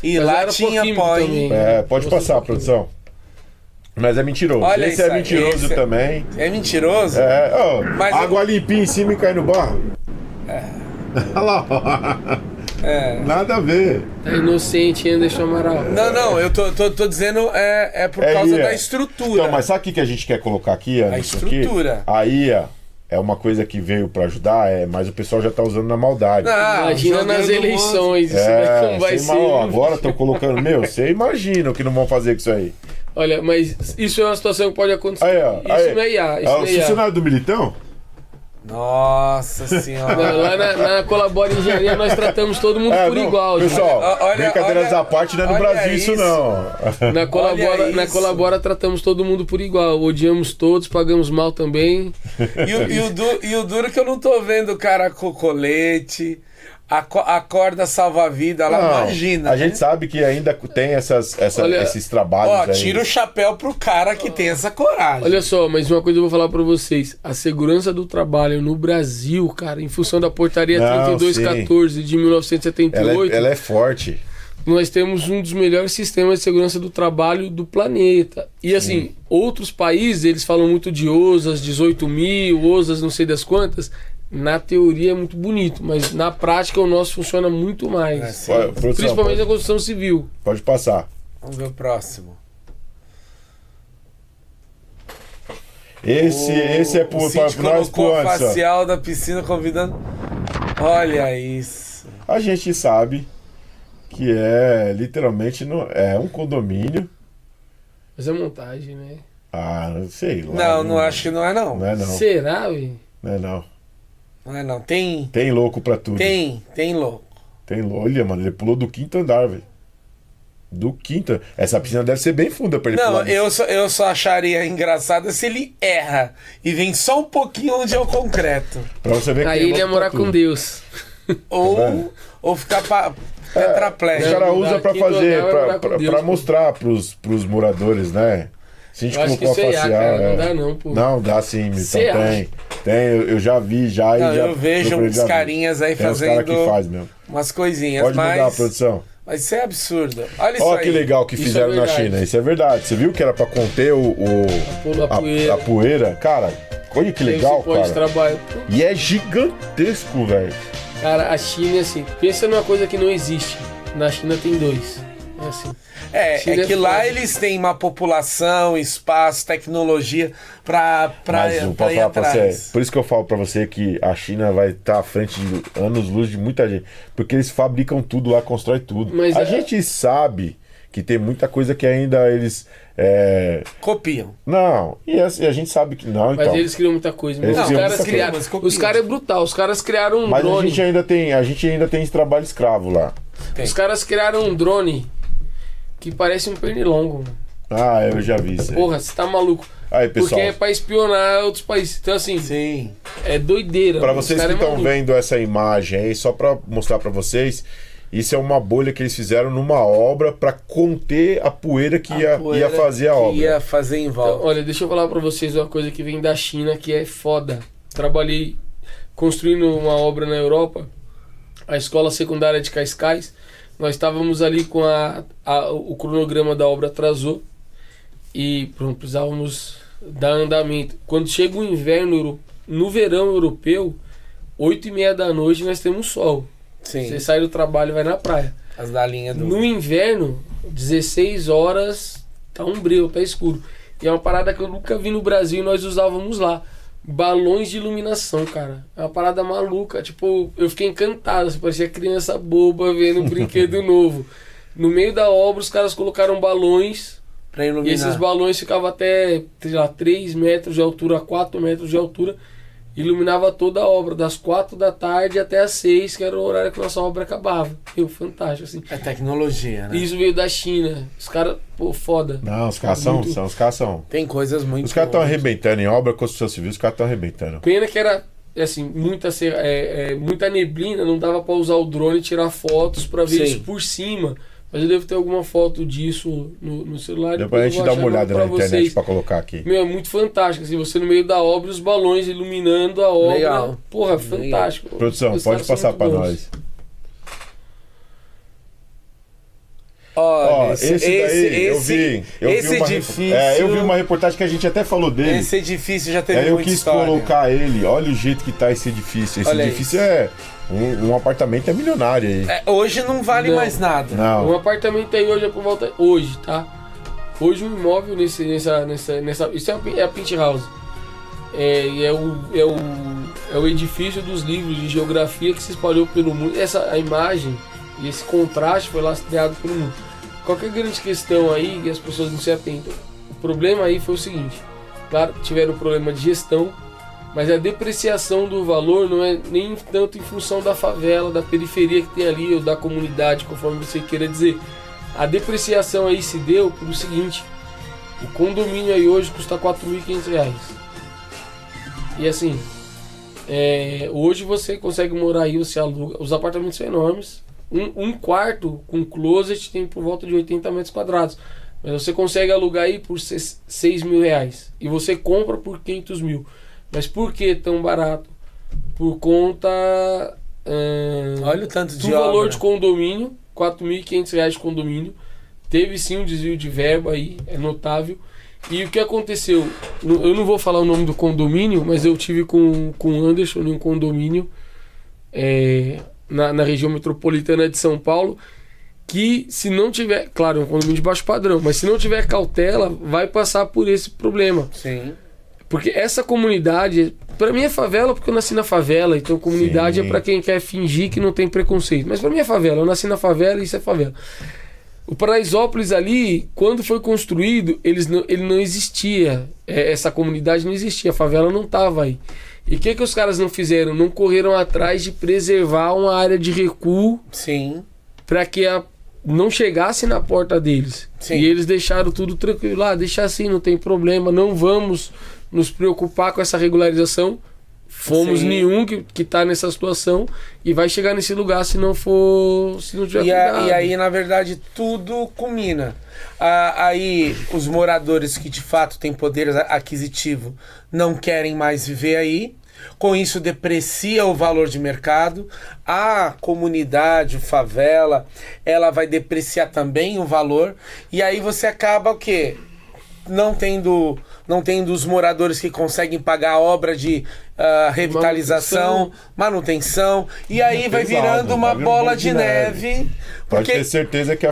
E lá tinha pó também. Pode passar, produção. Mas é mentiroso. Olha esse é mentiroso também. É mentiroso? Mas água limpinha em cima e cai no barro. Olha lá. Nada a ver. Tá inocente ainda, deixa Amaral. Não, eu tô dizendo por causa da estrutura. Então, mas sabe o que a gente quer colocar aqui? A estrutura. Aí, é uma coisa que veio pra ajudar, mas o pessoal já tá usando na maldade. Imagina nas eleições. Como vai ser. Agora estão colocando. Você imagina o que não vão fazer com isso aí. Olha, mas isso é uma situação que pode acontecer. Isso não é IA. O funcionário do Militão? Nossa senhora. Lá na Colabora Engenharia nós tratamos todo mundo por igual. Pessoal, brincadeiras à parte, não é no Brasil isso não. Na Colabora tratamos todo mundo por igual. Odiamos todos, pagamos mal também. E o duro que eu não tô vendo o cara com colete, a corda salva-vida, imagina. A gente sabe que ainda tem esses trabalhos aí. Tira o chapéu pro cara que tem essa coragem. Olha só, mas uma coisa eu vou falar pra vocês. A segurança do trabalho no Brasil, cara, em função da portaria 3214 de 1978... Ela é forte. Nós temos um dos melhores sistemas de segurança do trabalho do planeta. E assim, outros países, eles falam muito de OSAS, 18.000, OSAS não sei das quantas... Na teoria é muito bonito, mas na prática o nosso funciona muito mais. Principalmente na construção civil. Pode passar. Vamos ver o próximo. Esse é para nós pro Anderson. O facial da piscina convidando. Olha isso. A gente sabe que é literalmente um condomínio. Mas é montagem, né? Sei lá. Não acho que não é não. Não é não. Será, velho? Não é não. Não é não. Tem louco pra tudo. Tem louco. Olha, mano, ele pulou do 5º andar, velho. Do 5º. Essa piscina deve ser bem funda pra ele pular. Não, eu só acharia engraçado se ele erra e vem só um pouquinho onde é o concreto. Pra você ver que aí ele ia morar com Deus. Ou ficar tetraplégico. Os caras usam pra fazer, pra mostrar pros moradores, né? Se a gente colocou a facial. Cara, não dá não, pô. Não, dá sim, então tem, eu já vi, eu vejo uns carinhas aí fazendo que faz mesmo. Umas coisinhas. Pode mudar a produção. Mas isso é absurdo. Olha isso aí. Olha que legal que fizeram na China. Isso é verdade. Você viu que era pra conter a poeira? Cara, olha que legal, cara. E é gigantesco, velho. Cara, a China, assim, pensa numa coisa que não existe. Na China tem 2. É assim. É que lá eles têm uma população, espaço, tecnologia pra ir atrás. Por isso que eu falo pra você que a China vai estar à frente de anos-luz de muita gente. Porque eles fabricam tudo lá, constroem tudo. Mas a gente sabe que tem muita coisa que ainda eles... copiam. Não, e a gente sabe que não, mas eles criam muita coisa. Os caras é brutal. Os caras criaram um drone. Mas a gente ainda tem esse trabalho escravo lá. Os caras criaram um drone que parece um pernilongo, mano. Ah, eu já vi isso aí. Porra, você tá maluco. Aí, pessoal. Porque é pra espionar outros países. Então, assim, Sim. é doideira. Pra mano. vocês Os que cara é estão maluco. vendo essa imagem aí, só pra mostrar pra vocês, isso é uma bolha que eles fizeram numa obra pra conter a poeira que ia fazer a obra. Ia fazer em volta. Então, olha, deixa eu falar pra vocês uma coisa que vem da China que é foda. Trabalhei construindo uma obra na Europa, a escola secundária de Cascais. Nós estávamos ali com o cronograma da obra atrasou e pronto, precisávamos dar andamento. Quando chega o inverno, no verão europeu, 8h30 da noite nós temos sol. Sim. Você sai do trabalho e vai na praia. As galinhas do... No inverno, 16 horas, tá um breu, tá escuro. E é uma parada que eu nunca vi no Brasil e nós usávamos lá. Balões de iluminação, cara. É uma parada maluca. Tipo, eu fiquei encantado. Assim, parecia criança boba vendo um brinquedo novo. No meio da obra, os caras colocaram balões. Pra iluminar. E esses balões ficavam até, sei lá, 3 metros de altura, 4 metros de altura. Iluminava toda a obra, das 4 da tarde até as 6, que era o horário que nossa obra acabava. Fantástico, assim. É tecnologia, né? Isso veio da China. Os caras, pô, foda. Não, os caras são. Tem coisas muito... Os caras estão arrebentando em obra, construção civil, os caras estão arrebentando. Pena que era, assim, muita neblina, não dava pra usar o drone e tirar fotos pra ver Sim. isso por cima. Mas eu devo ter alguma foto disso no celular. Dá pra gente dar uma olhada na internet pra colocar aqui. Meu, é muito fantástico, assim, você no meio da obra, os balões iluminando a obra. Legal. Porra, Legal. fantástico. Produção, Os pode caras são passar muito pra bons. nós. Olha, Ó, esse daí eu vi uma edifício... eu vi uma reportagem que a gente até falou dele. Esse edifício já teve Aí eu muita quis história. colocar ele. Olha o jeito que tá esse edifício. Esse Olha edifício é um apartamento milionário aí. Hoje não vale Não. mais nada. Um Não. apartamento aí hoje é por volta... Hoje, tá? Hoje um imóvel nessa isso é a Penthouse. É o edifício dos livros de geografia que se espalhou pelo mundo. A imagem e esse contraste foi lastreado pelo mundo. Qualquer grande questão aí que as pessoas não se atentam. O problema aí foi o seguinte. Claro, tiveram um problema de gestão, mas a depreciação do valor não é nem tanto em função da favela, da periferia que tem ali, ou da comunidade, conforme você queira dizer. A depreciação aí se deu pelo seguinte: o condomínio aí hoje custa R$4.500. E assim, hoje você consegue morar aí, você aluga, os apartamentos são enormes. Um quarto com closet tem por volta de 80 metros quadrados. Mas você consegue alugar aí por R$6.000. E você compra por R$500.000. Mas por que tão barato? Por conta Olha o tanto de do valor obra. de condomínio, R$4.500 de condomínio. Teve sim um desvio de verba aí, é notável. E o que aconteceu? Eu não vou falar o nome do condomínio, mas eu tive com o Anderson em um condomínio na região metropolitana de São Paulo, que se não tiver, claro, é um condomínio de baixo padrão, mas se não tiver cautela, vai passar por esse problema. Sim. Porque essa comunidade, pra mim é favela porque eu nasci na favela, então comunidade Sim. é pra quem quer fingir que não tem preconceito. Mas pra mim é favela, eu nasci na favela e isso é favela. O Paraisópolis ali, quando foi construído, ele não existia, essa comunidade não existia, a favela não tava aí. E o que os caras não fizeram? Não correram atrás de preservar uma área de recuo Sim. para que não chegasse na porta deles. Sim. E eles deixaram tudo tranquilo lá, deixa assim, não tem problema, não vamos nos preocupar com essa regularização. Fomos Sim. nenhum que tá nessa situação e vai chegar nesse lugar se não tiver cuidado. E aí, na verdade, tudo culmina. Aí, os moradores que de fato têm poder aquisitivo não querem mais viver aí. Com isso, deprecia o valor de mercado. A comunidade, a favela, ela vai depreciar também o valor. E aí você acaba o quê? Não tendo os moradores que conseguem pagar a obra de revitalização, manutenção, e aí vai virando uma bola de neve. Pode ter certeza que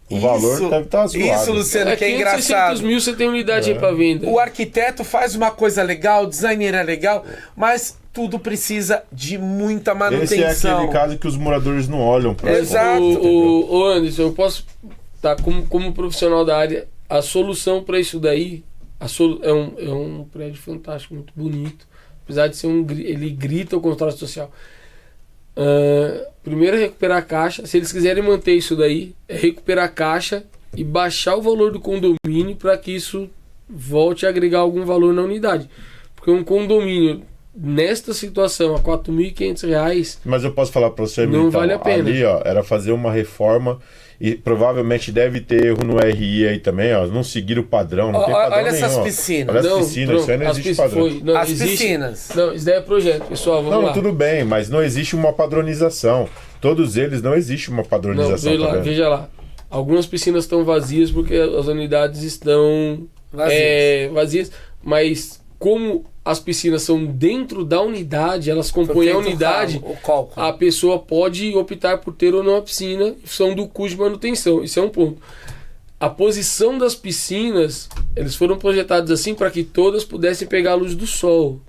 o valor deve estar zoado. Isso, Luciano, que é 500, engraçado. 600 mil você tem unidade aí pra venda. O arquiteto faz uma coisa legal, o designer é legal, mas tudo precisa de muita manutenção. Esse é aquele caso que os moradores não olham pra Exato. O Anderson, eu posso, como profissional da área, a solução para isso daí é um prédio fantástico, muito bonito. Apesar de ser ele grita o contrato social. Primeiro é recuperar a caixa. Se eles quiserem manter isso daí, é recuperar a caixa e baixar o valor do condomínio para que isso volte a agregar algum valor na unidade. Porque um condomínio nesta situação a R$ 4.500... Mas eu posso falar para você, não então, vale a pena. Ali, ó, era fazer uma reforma e provavelmente deve ter erro no RI aí também, ó. Não seguir o padrão, não tem padrão olha nenhum. essas Ó. piscinas. Olha as Não, piscinas, pronto, isso aí não as existe padrão. não, As existe, piscinas. Não, isso daí é projeto, pessoal, vamos Não, lá. tudo bem, mas não existe uma padronização. Todos eles não existe uma Não, padronização. veja lá, vendo? veja lá. Algumas piscinas estão vazias porque as unidades estão vazias, mas como as piscinas são dentro da unidade, elas compõem a unidade, o cálculo. a pessoa pode optar por ter ou não a piscina em função do custo de manutenção. Isso é um ponto. A posição das piscinas, eles foram projetados assim para que todas pudessem pegar a luz do sol.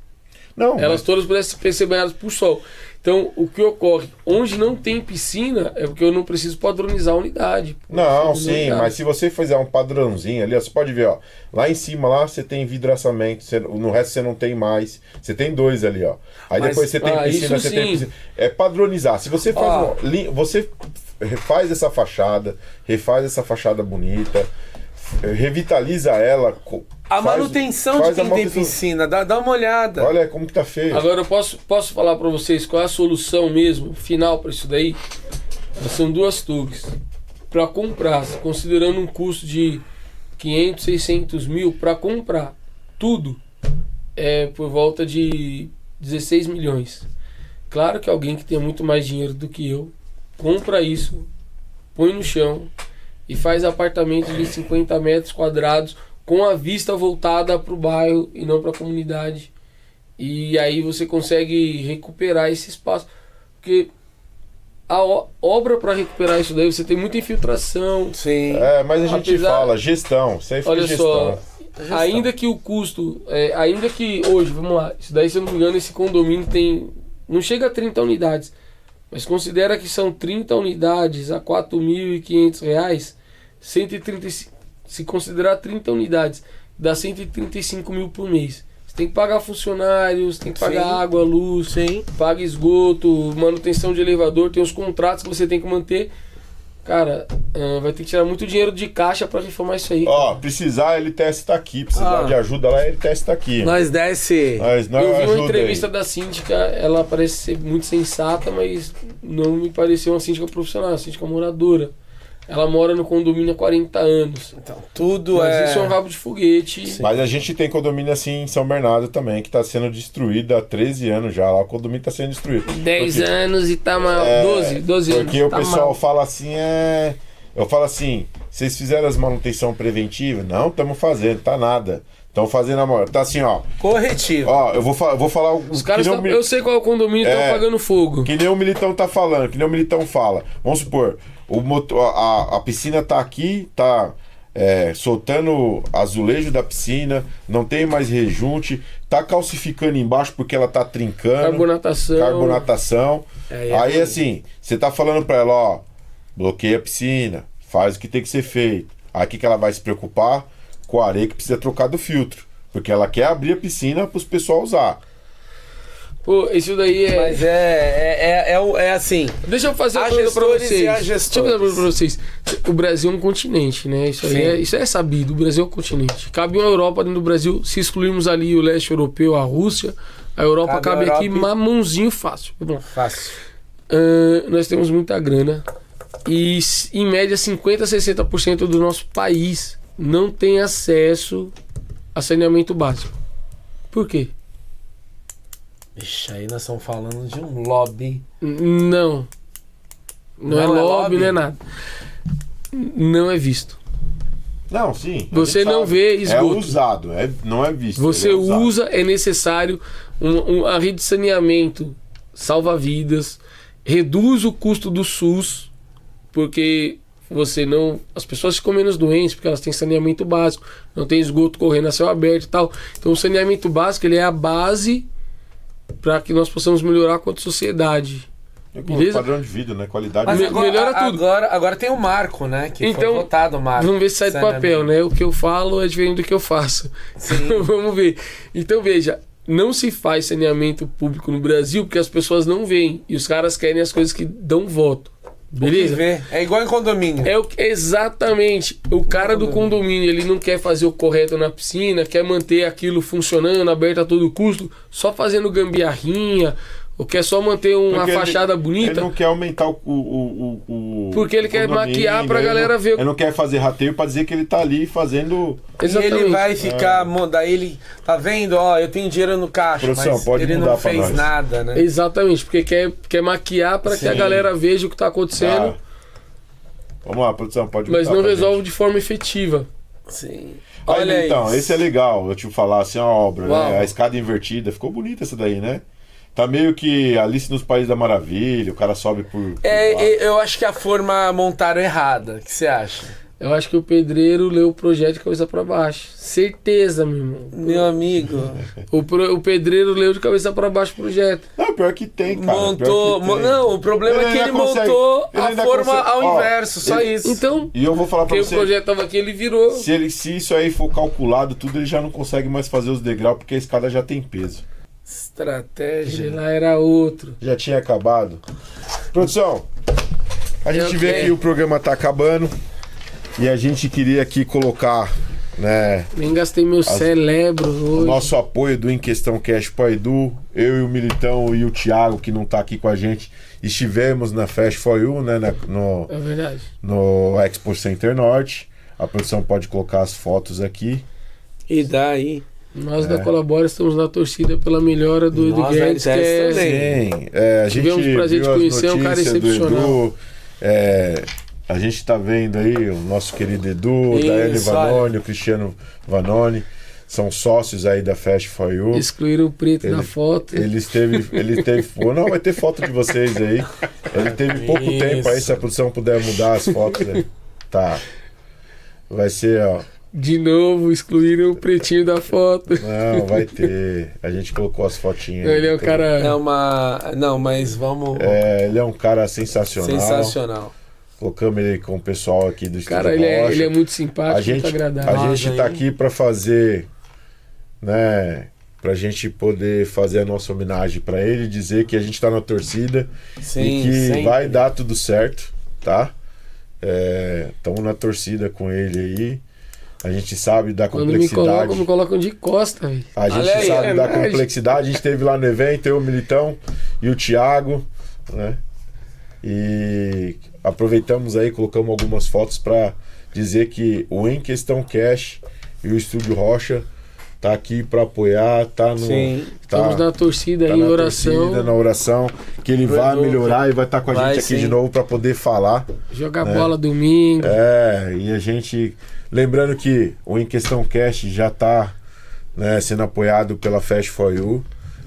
Não, Elas todas pudessem ser banhadas por sol. Então, o que ocorre? Onde não tem piscina, é porque eu não preciso padronizar a unidade. Não, sim, mas se você fizer um padrãozinho ali, ó, você pode ver, ó, lá em cima lá você tem vidraçamento, no resto você não tem mais, você tem 2 ali, ó. Aí depois você tem piscina, você tem piscina. É padronizar. Se você faz você refaz essa fachada bonita, revitaliza ela. A manutenção de quem tem piscina, dá uma olhada. Olha como que tá feio. Agora eu posso falar para vocês qual é a solução mesmo, final para isso daí? São 2 torres. Para comprar, considerando um custo de 500, 600 mil, para comprar tudo, é por volta de 16 milhões. Claro que alguém que tem muito mais dinheiro do que eu, compra isso, põe no chão e faz apartamentos de 50 metros quadrados com a vista voltada para o bairro e não para a comunidade. E aí você consegue recuperar esse espaço. Porque a obra para recuperar isso daí, você tem muita infiltração. Sim. Mas a gente fala gestão. Você olha gestão. Só, ainda que o custo, ainda que hoje, vamos lá, isso daí, se eu não me engano, esse condomínio não chega a 30 unidades. Mas considera que são 30 unidades a R$ 4.500, 135. Se considerar 30 unidades, dá 135 mil por mês. Você tem que pagar funcionários, tem que pagar água, luz, paga esgoto, manutenção de elevador, tem os contratos que você tem que manter. Cara, vai ter que tirar muito dinheiro de caixa para reformar isso aí. Ó, precisar, ele testa aqui. Precisar de ajuda lá, ele testa aqui. Nós desce. Eu vi uma entrevista da síndica, ela parece ser muito sensata, mas não me pareceu uma síndica profissional, uma síndica moradora. Ela mora no condomínio há 40 anos. Então, tudo mas isso é um rabo de foguete. Sim. Mas a gente tem condomínio assim em São Bernardo também, que está sendo destruído há 13 anos já. Lá o condomínio está sendo destruído. 10 anos e tá mal. 12 anos. Porque o pessoal fala assim, eu falo assim, vocês fizeram as manutenção preventiva? Não, estamos fazendo, tá nada. Estão fazendo a... Tá assim, ó. Corretivo. Ó, eu vou falar... Os caras eu sei qual é o condomínio, estão apagando fogo. Que nem o Militão tá falando, que nem o Militão fala. Vamos supor, a piscina tá aqui, tá soltando azulejo da piscina, não tem mais rejunte, tá calcificando embaixo porque ela tá trincando. Carbonatação. Aí assim, você tá falando pra ela, ó, bloqueia a piscina, faz o que tem que ser feito. Aí o que ela vai se preocupar? Com a areia que precisa trocar do filtro. Porque ela quer abrir a piscina para os pessoal usar. Pô, isso daí é... Mas é assim. Deixa eu fazer uma pergunta pra vocês. Deixa eu fazer uma pergunta pra vocês. O Brasil é um continente, né? Isso é sabido. O Brasil é um continente. Cabe uma Europa dentro do Brasil. Se excluirmos ali o leste europeu, a Rússia, a Europa cabe aqui mamãozinho fácil. Fácil. Nós temos muita grana. E em média 50% a 60% do nosso país não tem acesso a saneamento básico. Por quê? Ixi, aí nós estamos falando de um lobby. Não é lobby, não é nada. Não é visto. Não, sim. Você não vê esgoto. É usado, não é visto. Você usa, é necessário a rede de saneamento salva vidas, reduz o custo do SUS, porque as pessoas ficam menos doentes porque elas têm saneamento básico, não tem esgoto correndo a céu aberto e tal. Então o saneamento básico ele é a base para que nós possamos melhorar quanto sociedade. Beleza? Padrão de vida, né? Qualidade. Mas melhora tudo. Agora tem o marco, né? Que então, foi votado o marco. Vamos ver se sai do papel, né? O que eu falo é diferente do que eu faço. Vamos ver. Então veja, não se faz saneamento público no Brasil porque as pessoas não veem e os caras querem as coisas que dão voto. Beleza? É igual em condomínio. Exatamente. O cara do condomínio, ele não quer fazer o correto na piscina, quer manter aquilo funcionando, aberto a todo custo, só fazendo gambiarrinha, ou quer só manter uma fachada bonita. Ele não quer aumentar porque ele quer maquiar pra galera ver. Ele não quer fazer rateio pra dizer que ele tá ali fazendo... Exatamente. E ele vai ficar... Daí ele... Tá vendo? Ó, eu tenho dinheiro no caixa, produção, mas pode ele mudar não fez nós. nada, né? Exatamente, porque quer maquiar pra que a galera veja o que tá acontecendo. Vamos lá, produção, pode mudar. Mas não resolve de forma efetiva. Sim. Olha aí, então, esse é legal, eu te falar assim, a obra, né? A escada invertida, ficou bonita essa daí, né? Tá meio que Alice nos Países da Maravilha, o cara sobe por eu acho que a forma montaram errada. O que você acha? Eu acho que o pedreiro leu o projeto de cabeça pra baixo. Certeza, meu irmão. Meu amigo. O pedreiro leu de cabeça pra baixo o projeto. Não, pior que tem, cara. Montou. Não, o problema é que ele montou a forma ao inverso, só isso. Então, e eu vou falar pra você. o projeto tava aqui, ele virou. Se isso aí for calculado, tudo, ele já não consegue mais fazer os degraus, porque a escada já tem peso. Estratégia. Ele lá era outro. Já tinha acabado. Produção, a gente vê que o programa tá acabando e a gente queria aqui colocar, né? Nem gastei meu cérebro hoje. O nosso apoio do Em Questão Cash pro Edu. Eu e o Militão e o Thiago, que não tá aqui com a gente, estivemos na Fast For You, né? É verdade. No Expo Center Norte. A produção pode colocar as fotos aqui. E daí? Nós da Colabora estamos na torcida pela melhora do Edu Guedes, que a gente tivemos o prazer de conhecer um cara excepcional. A gente tá vendo aí o nosso querido Edu, Daiane Vanoni, o Cristiano Vanoni, são sócios aí da Fast For You. Excluíram o preto da foto. Ele teve. Não, vai ter foto de vocês aí. Ele teve pouco tempo aí, se a produção puder mudar as fotos. Né? Tá. Vai ser, ó. De novo, excluíram o pretinho da foto. Não, vai ter. A gente colocou as fotinhas. Ele é um cara... Não, mas vamos... ele é um cara sensacional. Sensacional. Colocamos ele com o pessoal aqui do Estúdio Cara, ele é muito simpático, muito agradável. A gente tá aqui pra fazer, né... Pra gente poder fazer a nossa homenagem pra ele, dizer que a gente tá na torcida. Sim, e que sempre vai dar tudo certo, tá? Estamos na torcida com ele aí. A gente sabe da complexidade. Quando me colocam de costa, velho. A gente sabe da complexidade. A gente esteve lá no evento, eu, o Militão e o Thiago, né? E aproveitamos aí, colocamos algumas fotos para dizer que o Em Questão Cash e o Estúdio Rocha tá aqui para apoiar, tá no... Sim. Estamos na torcida tá em na oração. Torcida, na oração, que ele vai melhorar e vai estar com a gente aqui de novo para poder falar. Jogar bola domingo. E a gente... Lembrando que o Em Questão Cash já está, né, sendo apoiado pela Fast For You.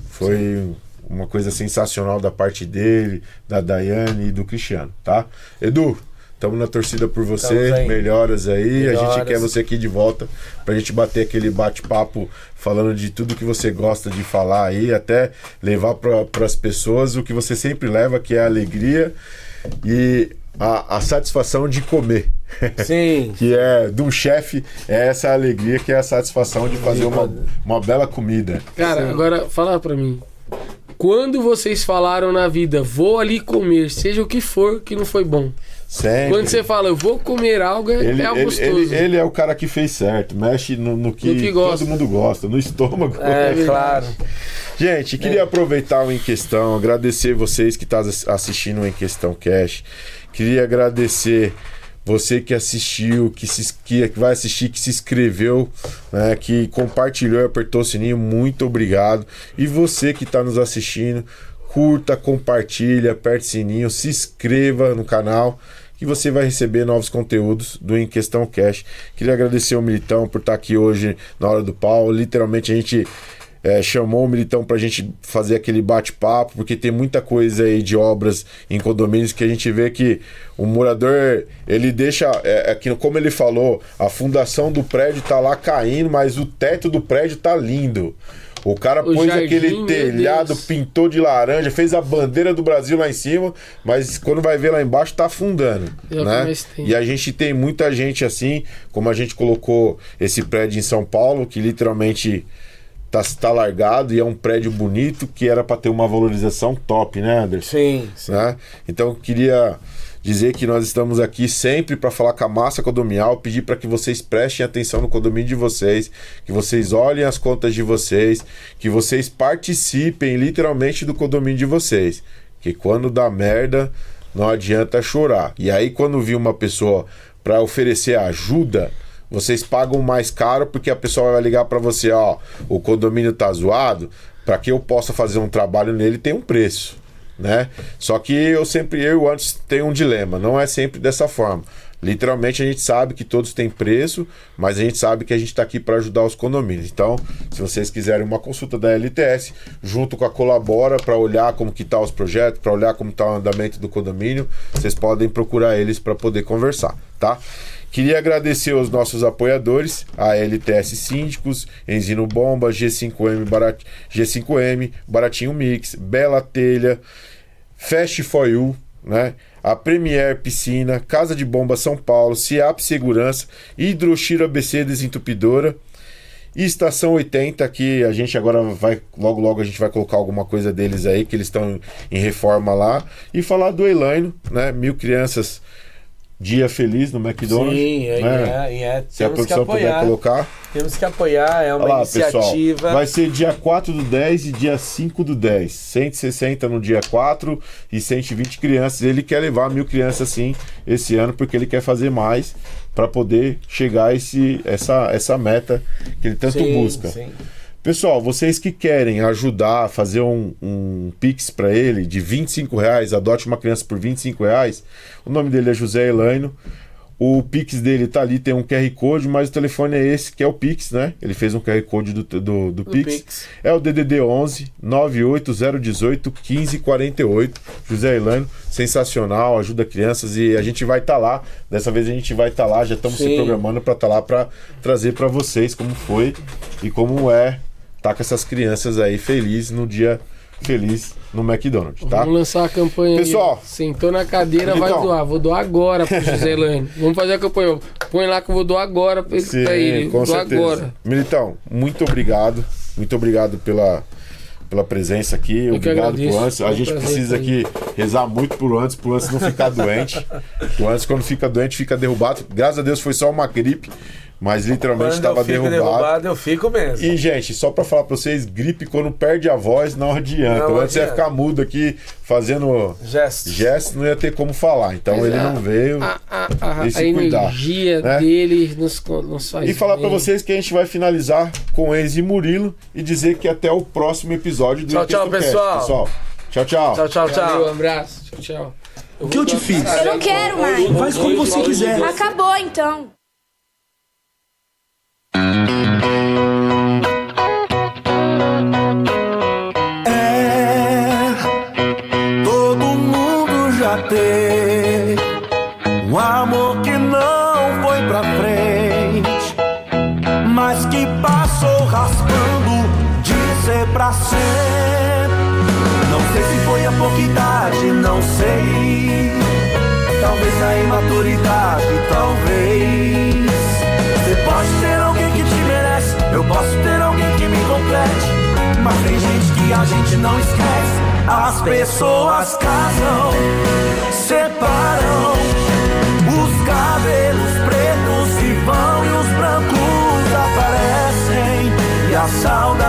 Foi uma coisa sensacional da parte dele, da Daiane e do Cristiano, tá? Edu, estamos na torcida por você, melhoras aí. A gente quer você aqui de volta pra gente bater aquele bate-papo falando de tudo que você gosta de falar aí, até levar para as pessoas o que você sempre leva, que é a alegria e a satisfação de comer. Sim. Que é de um chefe, é essa alegria, que é a satisfação de fazer uma bela comida. Cara, agora fala pra mim. Quando vocês falaram na vida, vou ali comer, seja o que for, que não foi bom? Sempre. Quando você fala, eu vou comer algo, é algo gostoso. Ele é o cara que fez certo, mexe no que todo mundo gosta, no estômago. Claro. Gente, queria aproveitar o Em Questão, agradecer vocês que estão assistindo o Em Questão Cash. Queria agradecer você que assistiu, que vai assistir, que se inscreveu, né, que compartilhou e apertou o sininho, muito obrigado. E você que está nos assistindo, curta, compartilha, aperte o sininho, se inscreva no canal, que você vai receber novos conteúdos do Em Questão Cash. Queria agradecer ao Militão por estar aqui hoje na hora do pau. Literalmente a gente chamou o Militão pra gente fazer aquele bate-papo, porque tem muita coisa aí de obras em condomínios que a gente vê que o morador, ele deixa, como ele falou, a fundação do prédio tá lá caindo, mas o teto do prédio tá lindo. O cara pôs aquele telhado, pintou de laranja, fez a bandeira do Brasil lá em cima, mas quando vai ver lá embaixo tá afundando, né? E a gente tem muita gente assim, como a gente colocou esse prédio em São Paulo, que literalmente tá largado e é um prédio bonito que era para ter uma valorização top, né, Anderson? Sim. Né? Então eu queria dizer que nós estamos aqui sempre para falar com a massa condominial, pedir para que vocês prestem atenção no condomínio de vocês, que vocês olhem as contas de vocês, que vocês participem literalmente do condomínio de vocês. Que quando dá merda, não adianta chorar. E aí quando vir uma pessoa para oferecer ajuda, vocês pagam mais caro porque a pessoa vai ligar para você, ó, o condomínio tá zoado, para que eu possa fazer um trabalho nele tem um preço, né? Só que eu antes tenho um dilema, não é sempre dessa forma. Literalmente a gente sabe que todos têm preço, mas a gente sabe que a gente está aqui para ajudar os condomínios. Então, se vocês quiserem uma consulta da LTS, junto com a Colabora, para olhar como que tá os projetos, para olhar como está o andamento do condomínio, vocês podem procurar eles para poder conversar, tá? Queria agradecer aos nossos apoiadores, a LTS Síndicos, Enzino Bomba, G5M, Baratinho Mix, Bela Telha, Fast For You, né? A Premier Piscina, Casa de Bomba São Paulo, Ciap Segurança, Hidroxiro ABC Desentupidora e Estação 80, que a gente agora vai, logo a gente vai colocar alguma coisa deles aí, que eles estão em reforma lá, e falar do Elaino, né? 1000 crianças, dia feliz no McDonald's. Sim, né? Se a produção puder colocar. Temos que apoiar, é uma iniciativa. Pessoal, vai ser dia 4/10 e dia 5/10. 160 no dia 4 e 120 crianças. Ele quer levar 1000 crianças sim esse ano, porque ele quer fazer mais para poder chegar a essa meta que ele tanto busca. Sim. Pessoal, vocês que querem ajudar a fazer um Pix para ele de R$25, adote uma criança por R$25, o nome dele é José Elaino, o Pix dele tá ali, tem um QR Code, mas o telefone é esse, que é o Pix, né? Ele fez um QR Code do Pix. É o DDD 11 98018 1548. José Elaino, sensacional, ajuda crianças e a gente vai estar lá. Dessa vez a gente vai estar lá, já estamos se programando para estar lá para trazer para vocês como foi e como é tá com essas crianças aí felizes no dia feliz no McDonald's, tá? Vamos lançar a campanha. Pessoal, aí, sentou na cadeira, então, vai doar. Vou doar agora pro José Elaino. Vamos fazer a campanha. Põe lá que eu vou doar agora pra ele. Sim, pra ele. Com certeza. Agora. Militão, muito obrigado. Muito obrigado pela presença aqui. Obrigado pro Anderson. A gente precisa aqui rezar muito pro Anderson não ficar doente. O Anderson, quando fica doente, fica derrubado. Graças a Deus foi só uma gripe. Mas literalmente estava derrubado. Eu fico mesmo. E, gente, só pra falar pra vocês, gripe quando perde a voz não adianta. Antes você ia ficar mudo aqui, fazendo gestos, não ia ter como falar. Então ele não veio. A energia dele nos faz. E falar pra vocês que a gente vai finalizar com Enzo e Murilo e dizer que até o próximo episódio do Tchau, pessoal. Tchau. Tchau. Valeu, um abraço. Tchau. O que eu te fiz? Eu não quero mais. Faz como você quiser. Acabou, então. Todo mundo já teve um amor que não foi pra frente, mas que passou raspando de ser pra sempre. Não sei se foi a pouca idade, não sei. Talvez a imaturidade, talvez. Você pode ter alguém que te merece, eu posso ter alguém que me complete, mas tem gente que a gente não esquece. As pessoas casam, separam, os cabelos pretos se vão e os brancos aparecem, e a saudade